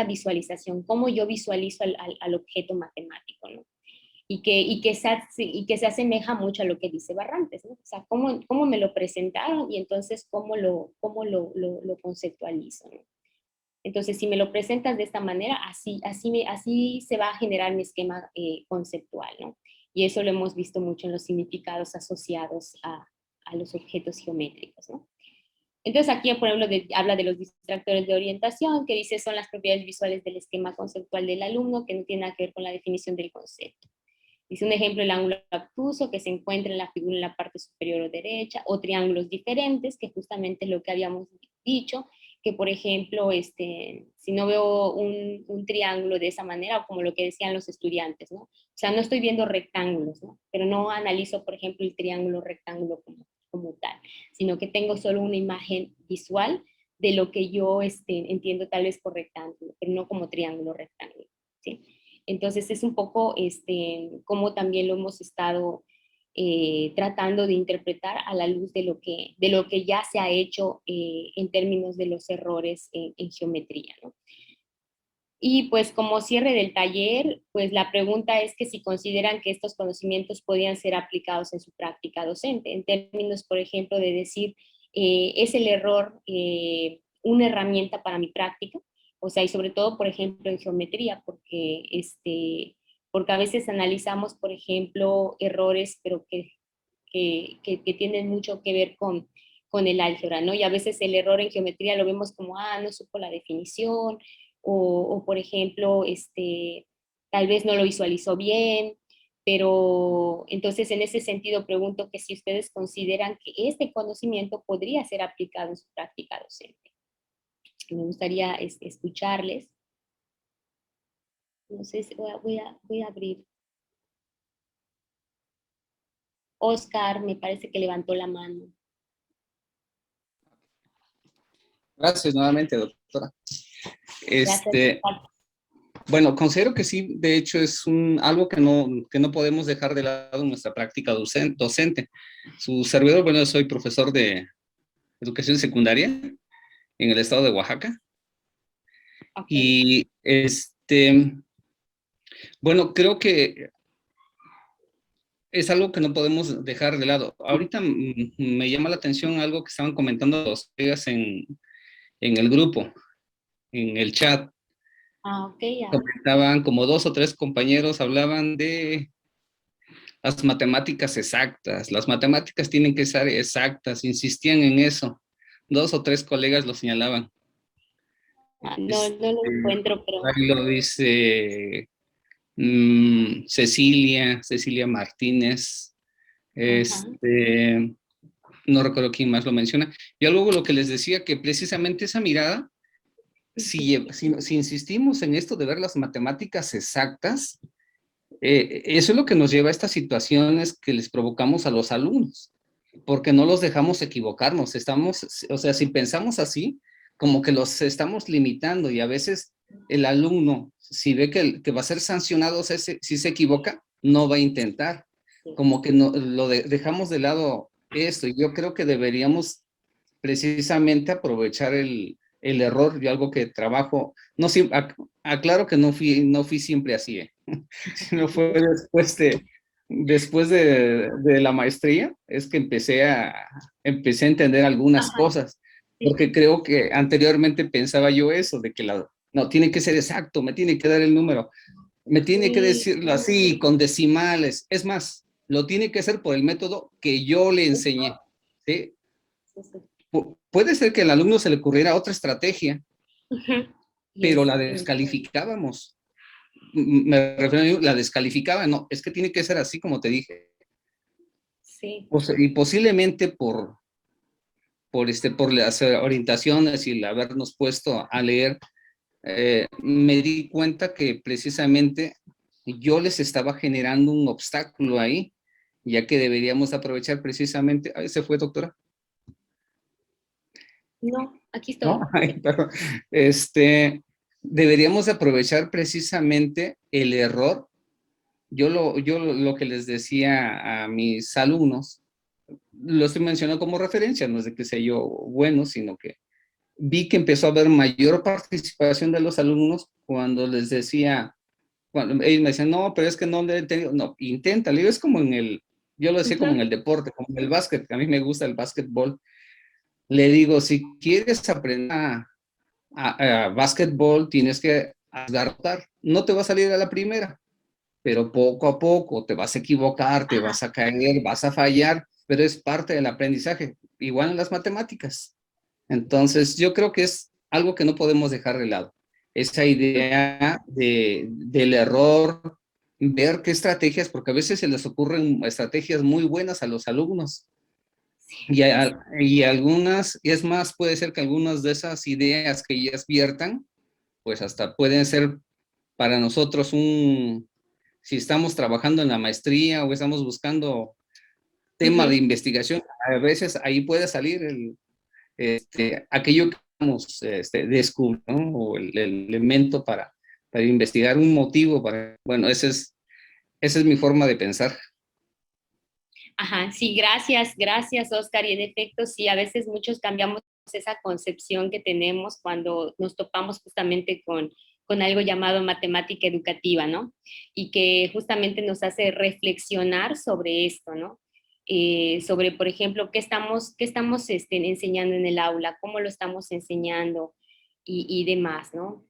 visualización, cómo yo visualizo al objeto matemático, ¿no? Y que se asemeja mucho a lo que dice Barrantes, ¿no? O sea, cómo me lo presentaron y entonces cómo lo conceptualizo, ¿no? Entonces, si me lo presentas de esta manera, así se va a generar mi esquema conceptual, ¿no? Y eso lo hemos visto mucho en los significados asociados a los objetos geométricos, ¿no? Entonces aquí, por ejemplo, habla de los distractores de orientación, que dice son las propiedades visuales del esquema conceptual del alumno, que no tiene nada que ver con la definición del concepto. Dice un ejemplo, el ángulo obtuso, que se encuentra en la figura en la parte superior o derecha, o triángulos diferentes, que justamente es lo que habíamos dicho, que por ejemplo, si no veo un triángulo de esa manera, o como lo que decían los estudiantes, ¿no? O sea, no estoy viendo rectángulos, ¿no? Pero no analizo, por ejemplo, el triángulo rectángulo como tal, sino que tengo solo una imagen visual de lo que yo entiendo tal vez por rectángulo, pero no como triángulo rectángulo, ¿sí? Entonces es un poco como también lo hemos estado tratando de interpretar a la luz de lo que ya se ha hecho en términos de los errores en geometría, ¿no? Y pues como cierre del taller, pues la pregunta es que si consideran que estos conocimientos podían ser aplicados en su práctica docente, en términos, por ejemplo, de decir, ¿es el error una herramienta para mi práctica? O sea, y sobre todo, por ejemplo, en geometría, porque a veces analizamos, por ejemplo, errores, pero que tienen mucho que ver con el álgebra, ¿no? Y a veces el error en geometría lo vemos como, no supo la definición, o por ejemplo, tal vez no lo visualizó bien, pero entonces en ese sentido pregunto que si ustedes consideran que este conocimiento podría ser aplicado en su práctica docente. Me gustaría escucharles. No sé, voy a abrir. Oscar, me parece que levantó la mano. Gracias nuevamente, doctora. Gracias. Bueno, considero que sí, de hecho es algo que no podemos dejar de lado en nuestra práctica docente. Su servidor, bueno, soy profesor de educación secundaria en el estado de Oaxaca. Okay. Y bueno, creo que es algo que no podemos dejar de lado. Ahorita me llama la atención algo que estaban comentando los colegas en el grupo, en el chat. Ok, ya. Comentaban, como 2 o 3 compañeros hablaban de las matemáticas exactas. Las matemáticas tienen que ser exactas, insistían en eso. 2 o 3 colegas lo señalaban. No lo encuentro, pero... Ahí lo dice Cecilia Martínez. No recuerdo quién más lo menciona. Y luego lo que les decía, que precisamente esa mirada, si insistimos en esto de ver las matemáticas exactas, eso es lo que nos lleva a estas situaciones que les provocamos a los alumnos, porque no los dejamos equivocarnos. O sea, si pensamos así, como que los estamos limitando, y a veces el alumno, si ve que va a ser sancionado si se equivoca, no va a intentar. Como que no, dejamos de lado esto, y yo creo que deberíamos precisamente aprovechar el error. Yo algo que trabajo, no siempre, aclaro que no fui siempre así, sino fue después de la maestría, es que empecé a entender algunas cosas, porque creo que anteriormente pensaba yo eso, de que no, tiene que ser exacto, me tiene que dar el número, me tiene que decirlo así, con decimales, es más, lo tiene que hacer por el método que yo le enseñé, ¿sí? Puede ser que al alumno se le ocurriera otra estrategia, pero la descalificábamos. me refiero, la descalificaba, no, es que tiene que ser así como te dije. Sí. Y posiblemente por las orientaciones y el habernos puesto a leer, me di cuenta que precisamente yo les estaba generando un obstáculo ahí, ya que deberíamos aprovechar precisamente, ¿se fue, doctora? No, aquí estoy. ¿No? Ay, perdón. Deberíamos aprovechar precisamente el error. Yo lo que les decía a mis alumnos, lo estoy mencionando como referencia, no es de que sea yo bueno, sino que vi que empezó a haber mayor participación de los alumnos cuando les decía, cuando ellos me decían, no, pero es que no le he entendido, no, inténtalo, es como yo lo decía como en el deporte, como en el básquet, a mí me gusta el básquetbol, le digo, si quieres aprender a básquetbol, tienes que agarrar, no te va a salir a la primera, pero poco a poco te vas a equivocar, te vas a caer, vas a fallar, pero es parte del aprendizaje, igual en las matemáticas. Entonces, yo creo que es algo que no podemos dejar de lado. Esa idea del error, ver qué estrategias, porque a veces se les ocurren estrategias muy buenas a los alumnos. Y algunas, y es más, puede ser que algunas de esas ideas que ellas viertan, pues hasta pueden ser para nosotros si estamos trabajando en la maestría o estamos buscando tema de investigación, a veces ahí puede salir aquello que vamos descubrir, ¿no? O el elemento para investigar un motivo bueno, esa es mi forma de pensar. Ajá, sí, gracias, Oscar. Y en efecto, sí, a veces muchos cambiamos esa concepción que tenemos cuando nos topamos justamente con algo llamado matemática educativa, ¿no? Y que justamente nos hace reflexionar sobre esto, ¿no? Sobre, por ejemplo, qué estamos enseñando en el aula, cómo lo estamos enseñando y demás, ¿no?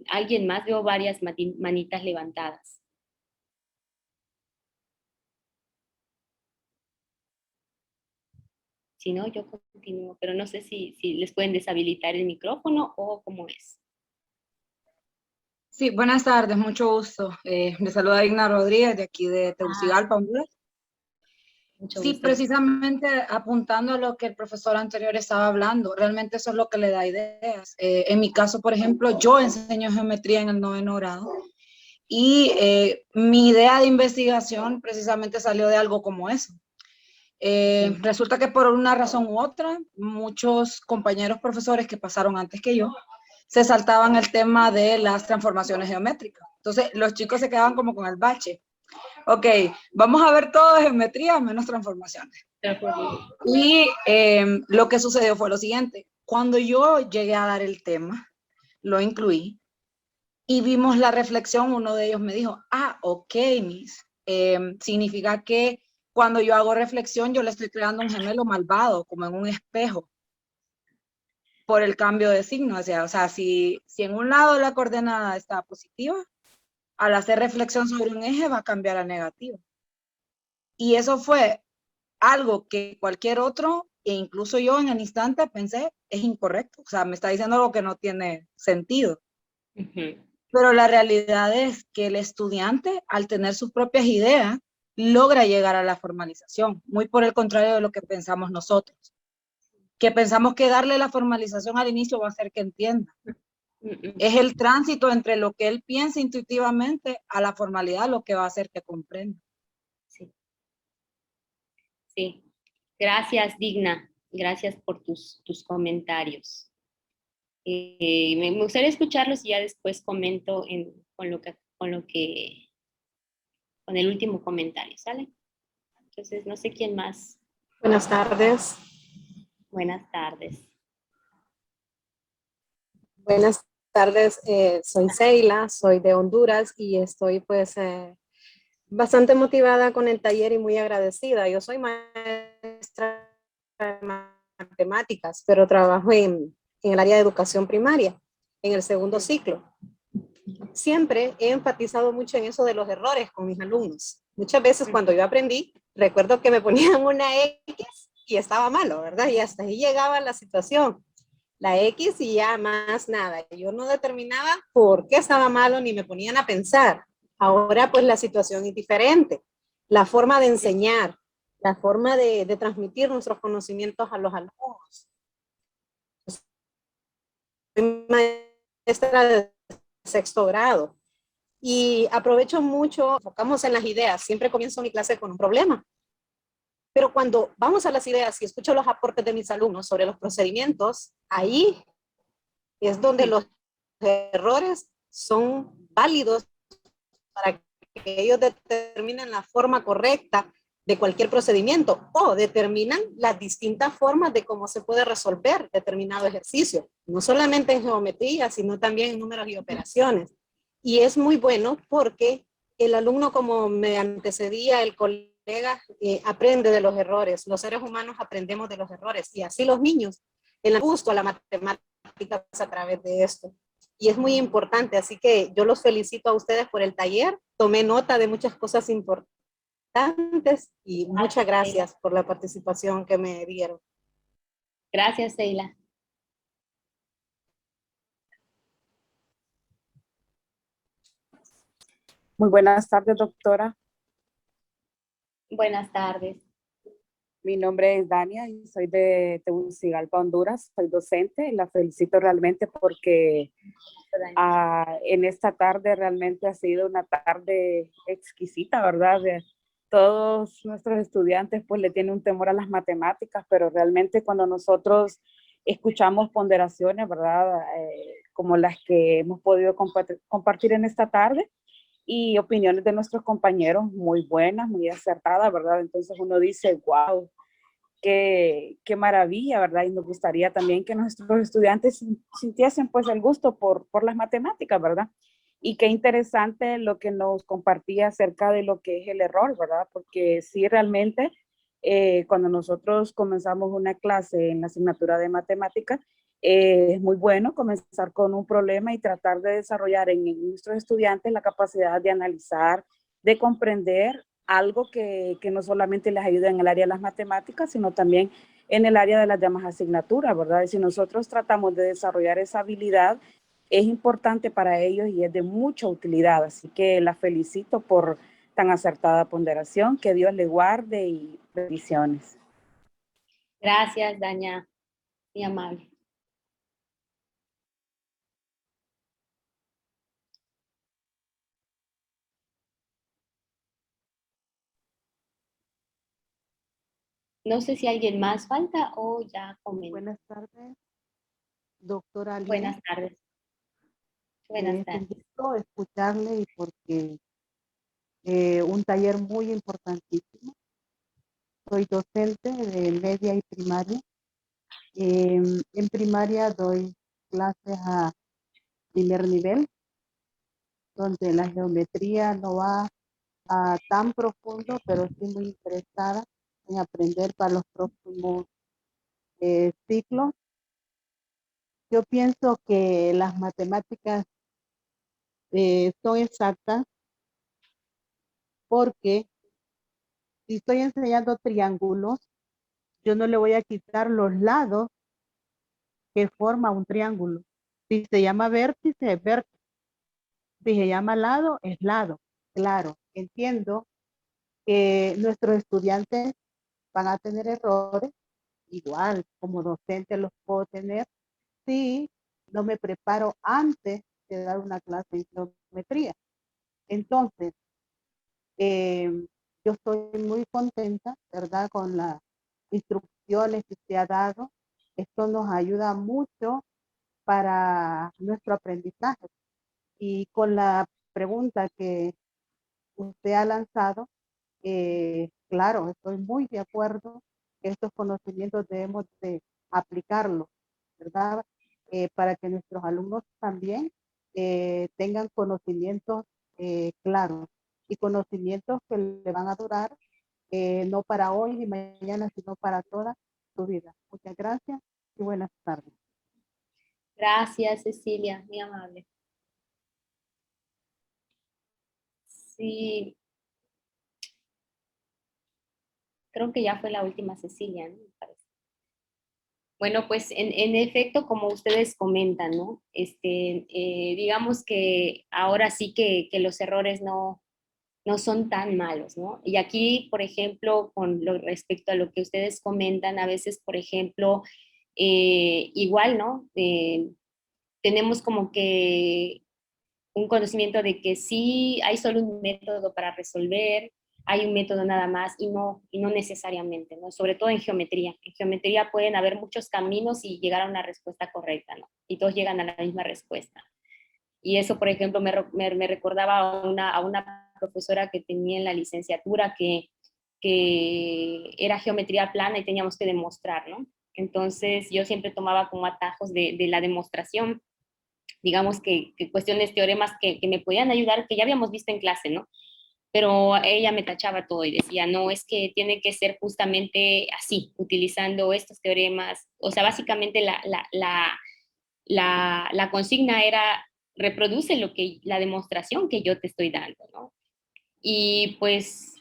¿Alguien más? Veo varias manitas levantadas. Si no, yo continúo, pero no sé si les pueden deshabilitar el micrófono o cómo es. Sí, buenas tardes, mucho gusto. Me saluda Digna Rodríguez de aquí de Tegucigalpa, Honduras. Mucho Sí, gusto. precisamente apuntando a lo que el profesor anterior estaba hablando, realmente eso es lo que le da ideas. En mi caso, por ejemplo, yo enseño geometría en el 9º grado y mi idea de investigación precisamente salió de algo como eso. Resulta que por una razón u otra, muchos compañeros profesores que pasaron antes que yo, se saltaban el tema de las transformaciones geométricas. Entonces, los chicos se quedaban como con el bache. Ok, vamos a ver todo de geometría menos transformaciones. Y lo que sucedió fue lo siguiente. Cuando yo llegué a dar el tema, lo incluí y vimos la reflexión. Uno de ellos me dijo, ok, Miss, significa que cuando yo hago reflexión, yo le estoy creando un gemelo malvado, como en un espejo, por el cambio de signo. O sea, si en un lado la coordenada está positiva, al hacer reflexión sobre un eje va a cambiar a negativa. Y eso fue algo que cualquier otro, e incluso yo en el instante pensé, es incorrecto. O sea, me está diciendo algo que no tiene sentido. Pero la realidad es que el estudiante, al tener sus propias ideas, logra llegar a la formalización, muy por el contrario de lo que pensamos nosotros, que pensamos que darle la formalización al inicio va a hacer que entienda. Es el tránsito entre lo que él piensa intuitivamente a la formalidad lo que va a hacer que comprenda. Sí. Sí. Gracias, Digna. Gracias por tus comentarios. Me gustaría escucharlos y ya después comento con el último comentario, ¿sale? Entonces, no sé quién más. Buenas tardes. Buenas tardes. Buenas tardes, soy Seila, soy de Honduras y estoy pues bastante motivada con el taller y muy agradecida. Yo soy maestra de matemáticas, pero trabajo en el área de educación primaria, en el 2º ciclo. Siempre he enfatizado mucho en eso de los errores con mis alumnos. Muchas veces cuando yo aprendí, recuerdo que me ponían una X y estaba malo, ¿verdad? Y hasta ahí llegaba la situación. la X y ya más nada. Yo no determinaba por qué estaba malo ni me ponían a pensar. Ahora pues la situación es diferente. La forma de enseñar, la forma de transmitir nuestros conocimientos a los alumnos. Soy maestra de sexto grado y aprovecho mucho, enfocamos en las ideas. Siempre comienzo mi clase con un problema. Pero cuando vamos a las ideas y escucho los aportes de mis alumnos sobre los procedimientos, ahí es donde los errores son válidos para que ellos determinen la forma correcta de cualquier procedimiento o determinan las distintas formas de cómo se puede resolver determinado ejercicio, no solamente en geometría, sino también en números y operaciones. Y es muy bueno porque el alumno, como me antecedía el colega, aprende de los errores. Los seres humanos aprendemos de los errores y así los niños, el gusto a la matemática a través de esto. Y es muy importante, así que yo los felicito a ustedes por el taller. Tomé nota de muchas cosas importantes y muchas gracias por la participación que me dieron. Gracias, Seila. Muy buenas tardes, doctora. Buenas tardes. Mi nombre es Dania y soy de Tegucigalpa, Honduras. Soy docente. La felicito realmente porque en esta tarde realmente ha sido una tarde exquisita, ¿verdad? Todos nuestros estudiantes pues le tienen un temor a las matemáticas, pero realmente cuando nosotros escuchamos ponderaciones, ¿verdad? Como las que hemos podido compartir en esta tarde, y opiniones de nuestros compañeros muy buenas, muy acertadas, ¿verdad? Entonces uno dice, wow, qué maravilla, ¿verdad? Y nos gustaría también que nuestros estudiantes sintiesen pues el gusto por las matemáticas, ¿verdad? Y qué interesante lo que nos compartía acerca de lo que es el error, ¿verdad? Porque sí, realmente, cuando nosotros comenzamos una clase en la asignatura de matemáticas, es muy bueno comenzar con un problema y tratar de desarrollar en nuestros estudiantes la capacidad de analizar, de comprender algo que no solamente les ayuda en el área de las matemáticas, sino también en el área de las demás asignaturas, ¿verdad? Y si nosotros tratamos de desarrollar esa habilidad, es importante para ellos y es de mucha utilidad. Así que la felicito por tan acertada ponderación. Que Dios le guarde y bendiciones. Gracias, Dania. Muy amable. No sé si alguien más falta o ya comentó. Buenas tardes, doctora Alina. Buenas tardes. Buenas Es un tardes. gusto escucharle y porque un taller muy importantísimo. Soy docente de media y primaria. En primaria doy clases a primer nivel, donde la geometría no va a tan profundo, pero estoy muy interesada en aprender para los próximos ciclos. Yo pienso que las matemáticas son exactas porque si estoy enseñando triángulos, yo no le voy a quitar los lados que forma un triángulo. Si se llama vértice, es vértice. Si se llama lado, es lado. Claro, entiendo que nuestros estudiantes van a tener errores, igual como docente los puedo tener, si no me preparo antes de dar una clase de geometría. Entonces, yo estoy muy contenta, ¿verdad? Con las instrucciones que usted ha dado. Esto nos ayuda mucho para nuestro aprendizaje. Y con la pregunta que usted ha lanzado, claro, estoy muy de acuerdo que estos conocimientos debemos de aplicarlos, ¿verdad? Para que nuestros alumnos también tengan conocimientos claros y conocimientos que le van a durar no para hoy ni mañana, sino para toda su vida. Muchas gracias y buenas tardes. Gracias, Cecilia, muy amable. Sí, creo que ya fue la última Cecilia, ¿no? Me parece. Bueno, pues en efecto, como ustedes comentan, ¿no? Digamos que ahora sí que los errores no son tan malos, ¿no? Y aquí, por ejemplo, con lo respecto a lo que ustedes comentan, a veces, por ejemplo, igual, ¿no? Tenemos como que un conocimiento de que sí hay solo un método para resolver, hay un método nada más y no necesariamente, ¿no? Sobre todo en geometría. En geometría pueden haber muchos caminos y llegar a una respuesta correcta, ¿no? Y todos llegan a la misma respuesta. Y eso, por ejemplo, me recordaba a una profesora que tenía en la licenciatura que era geometría plana y teníamos que demostrar, ¿no? Entonces yo siempre tomaba como atajos de la demostración, digamos que cuestiones, teoremas que me podían ayudar, que ya habíamos visto en clase, ¿no? Pero ella me tachaba todo y decía, no, es que tiene que ser justamente así, utilizando estos teoremas. O sea, básicamente la consigna era, reproduce la demostración que yo te estoy dando, ¿no? Y pues,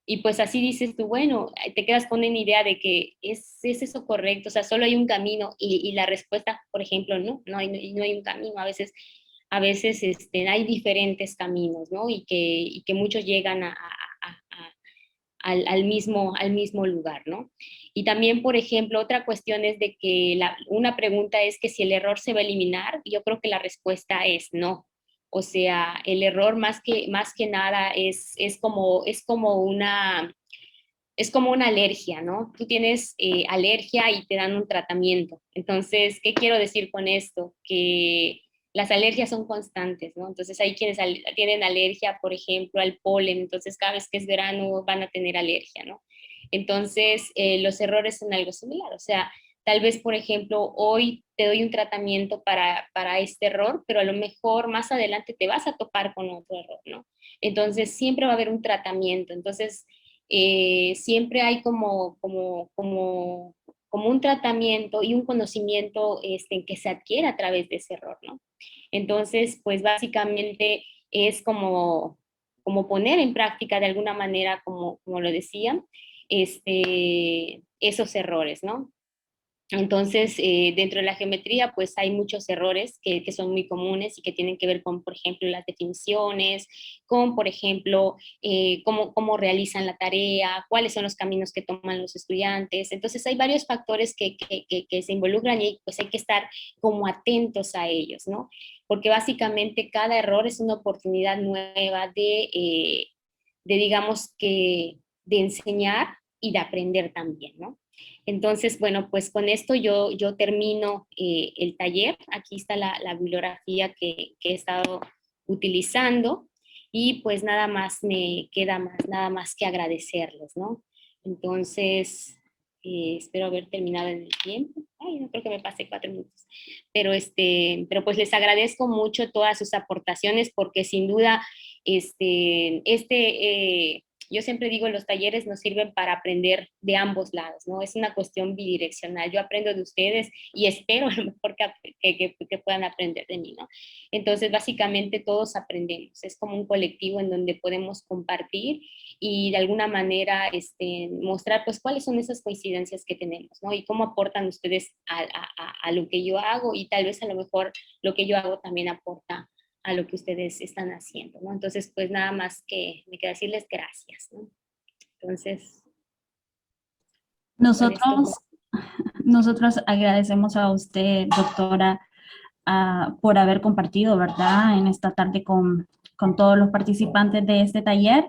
y pues así dices tú, bueno, te quedas con una idea de que es eso correcto, o sea, solo hay un camino y la respuesta, por ejemplo, no hay un camino, a veces hay diferentes caminos, ¿no? Y que muchos llegan al mismo lugar, ¿no? Y también, por ejemplo, otra cuestión es de que una pregunta es que si el error se va a eliminar, yo creo que la respuesta es no. O sea, el error más que nada es como una alergia, ¿no? Tú tienes alergia y te dan un tratamiento. Entonces, ¿qué quiero decir con esto? Que las alergias son constantes, ¿no? Entonces, hay quienes tienen alergia, por ejemplo, al polen, entonces cada vez que es verano van a tener alergia, ¿no? Entonces, los errores son algo similar, o sea, tal vez, por ejemplo, hoy te doy un tratamiento para este error, pero a lo mejor más adelante te vas a topar con otro error, ¿no? Entonces, siempre va a haber un tratamiento. Entonces, siempre hay como un tratamiento y un conocimiento que se adquiere a través de ese error, ¿no? Entonces, pues básicamente es como poner en práctica de alguna manera, como lo decía, esos errores, ¿no? Entonces, dentro de la geometría, pues hay muchos errores que son muy comunes y que tienen que ver con, por ejemplo, las definiciones, con, por ejemplo, cómo realizan la tarea, cuáles son los caminos que toman los estudiantes. Entonces, hay varios factores que se involucran y pues hay que estar como atentos a ellos, ¿no? Porque básicamente cada error es una oportunidad nueva digamos que, de enseñar y de aprender también, ¿no? Entonces, bueno, pues con esto yo termino el taller. Aquí está la bibliografía que he estado utilizando y pues nada más me queda nada más que agradecerles, ¿no? Entonces, espero haber terminado en el tiempo. Ay, no creo que me pase 4 minutos. Pero pues les agradezco mucho todas sus aportaciones porque sin duda yo siempre digo, los talleres nos sirven para aprender de ambos lados, ¿no? Es una cuestión bidireccional. Yo aprendo de ustedes y espero a lo mejor que puedan aprender de mí, ¿no? Entonces, básicamente todos aprendemos. Es como un colectivo en donde podemos compartir y de alguna manera mostrar, pues, cuáles son esas coincidencias que tenemos, ¿no? Y cómo aportan ustedes a lo que yo hago y tal vez a lo mejor lo que yo hago también aporta a lo que ustedes están haciendo, ¿no? Entonces, pues nada más que me queda decirles gracias, ¿no? Entonces, nosotros agradecemos a usted, doctora, por haber compartido, ¿verdad?, en esta tarde con todos los participantes de este taller.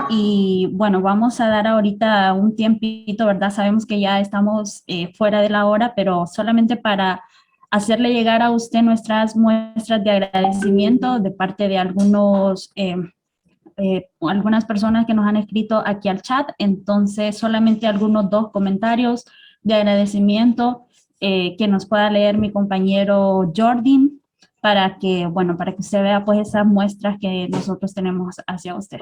Y bueno, vamos a dar ahorita un tiempito, ¿verdad? Sabemos que ya estamos fuera de la hora, pero solamente para hacerle llegar a usted nuestras muestras de agradecimiento de parte de algunas personas que nos han escrito aquí al chat. Entonces, solamente algunos 2 comentarios de agradecimiento que nos pueda leer mi compañero Jordan para que usted vea pues esas muestras que nosotros tenemos hacia usted.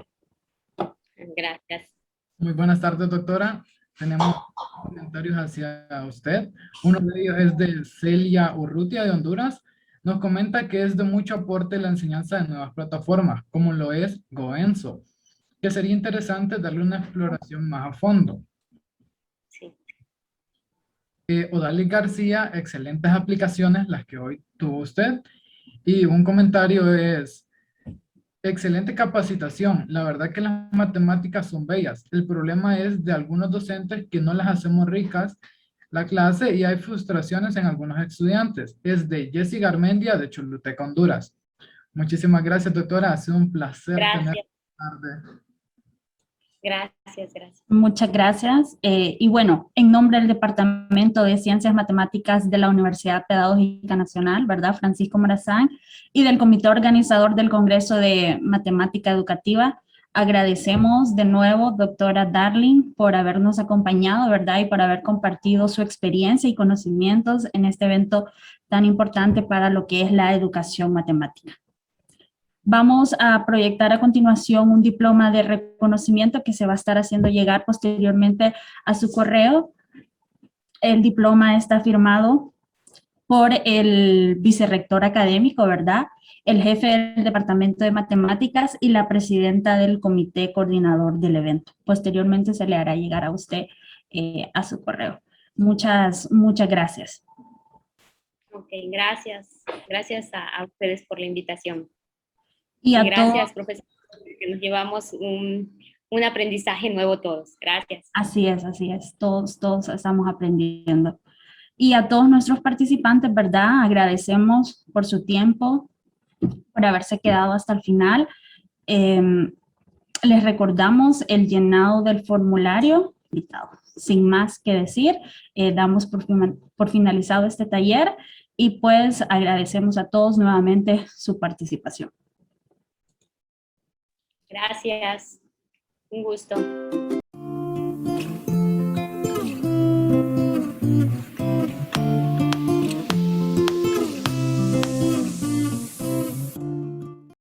Gracias. Muy buenas tardes, doctora. Tenemos comentarios hacia usted. Uno de ellos es de Celia Urrutia de Honduras. Nos comenta que es de mucho aporte la enseñanza de nuevas plataformas, como lo es Goenso, que sería interesante darle una exploración más a fondo. Sí. Odalis García, excelentes aplicaciones las que hoy tuvo usted. Y un comentario es, excelente capacitación. La verdad que las matemáticas son bellas. El problema es de algunos docentes que no las hacemos ricas la clase y hay frustraciones en algunos estudiantes. Es de Jessy Garmendia de Choluteca, Honduras. Muchísimas gracias, doctora. Ha sido un placer tenerla esta tarde. Gracias, gracias. Muchas gracias. Y bueno, en nombre del Departamento de Ciencias Matemáticas de la Universidad Pedagógica Nacional, ¿verdad? Francisco Morazán, y del comité organizador del Congreso de Matemática Educativa, agradecemos de nuevo, doctora Darling, por habernos acompañado, ¿verdad? Y por haber compartido su experiencia y conocimientos en este evento tan importante para lo que es la educación matemática. Vamos a proyectar a continuación un diploma de reconocimiento que se va a estar haciendo llegar posteriormente a su correo. El diploma está firmado por el vicerrector académico, ¿verdad? El jefe del Departamento de Matemáticas y la presidenta del comité coordinador del evento. Posteriormente se le hará llegar a usted a su correo. Muchas gracias. Ok, gracias. Gracias a ustedes por la invitación. Y gracias, profesor, que nos llevamos un aprendizaje nuevo todos. Gracias. Así es. Todos estamos aprendiendo. Y a todos nuestros participantes, ¿verdad? Agradecemos por su tiempo, por haberse quedado hasta el final. Les recordamos el llenado del formulario. Sin más que decir, damos por finalizado este taller y pues agradecemos a todos nuevamente su participación. Gracias. Un gusto.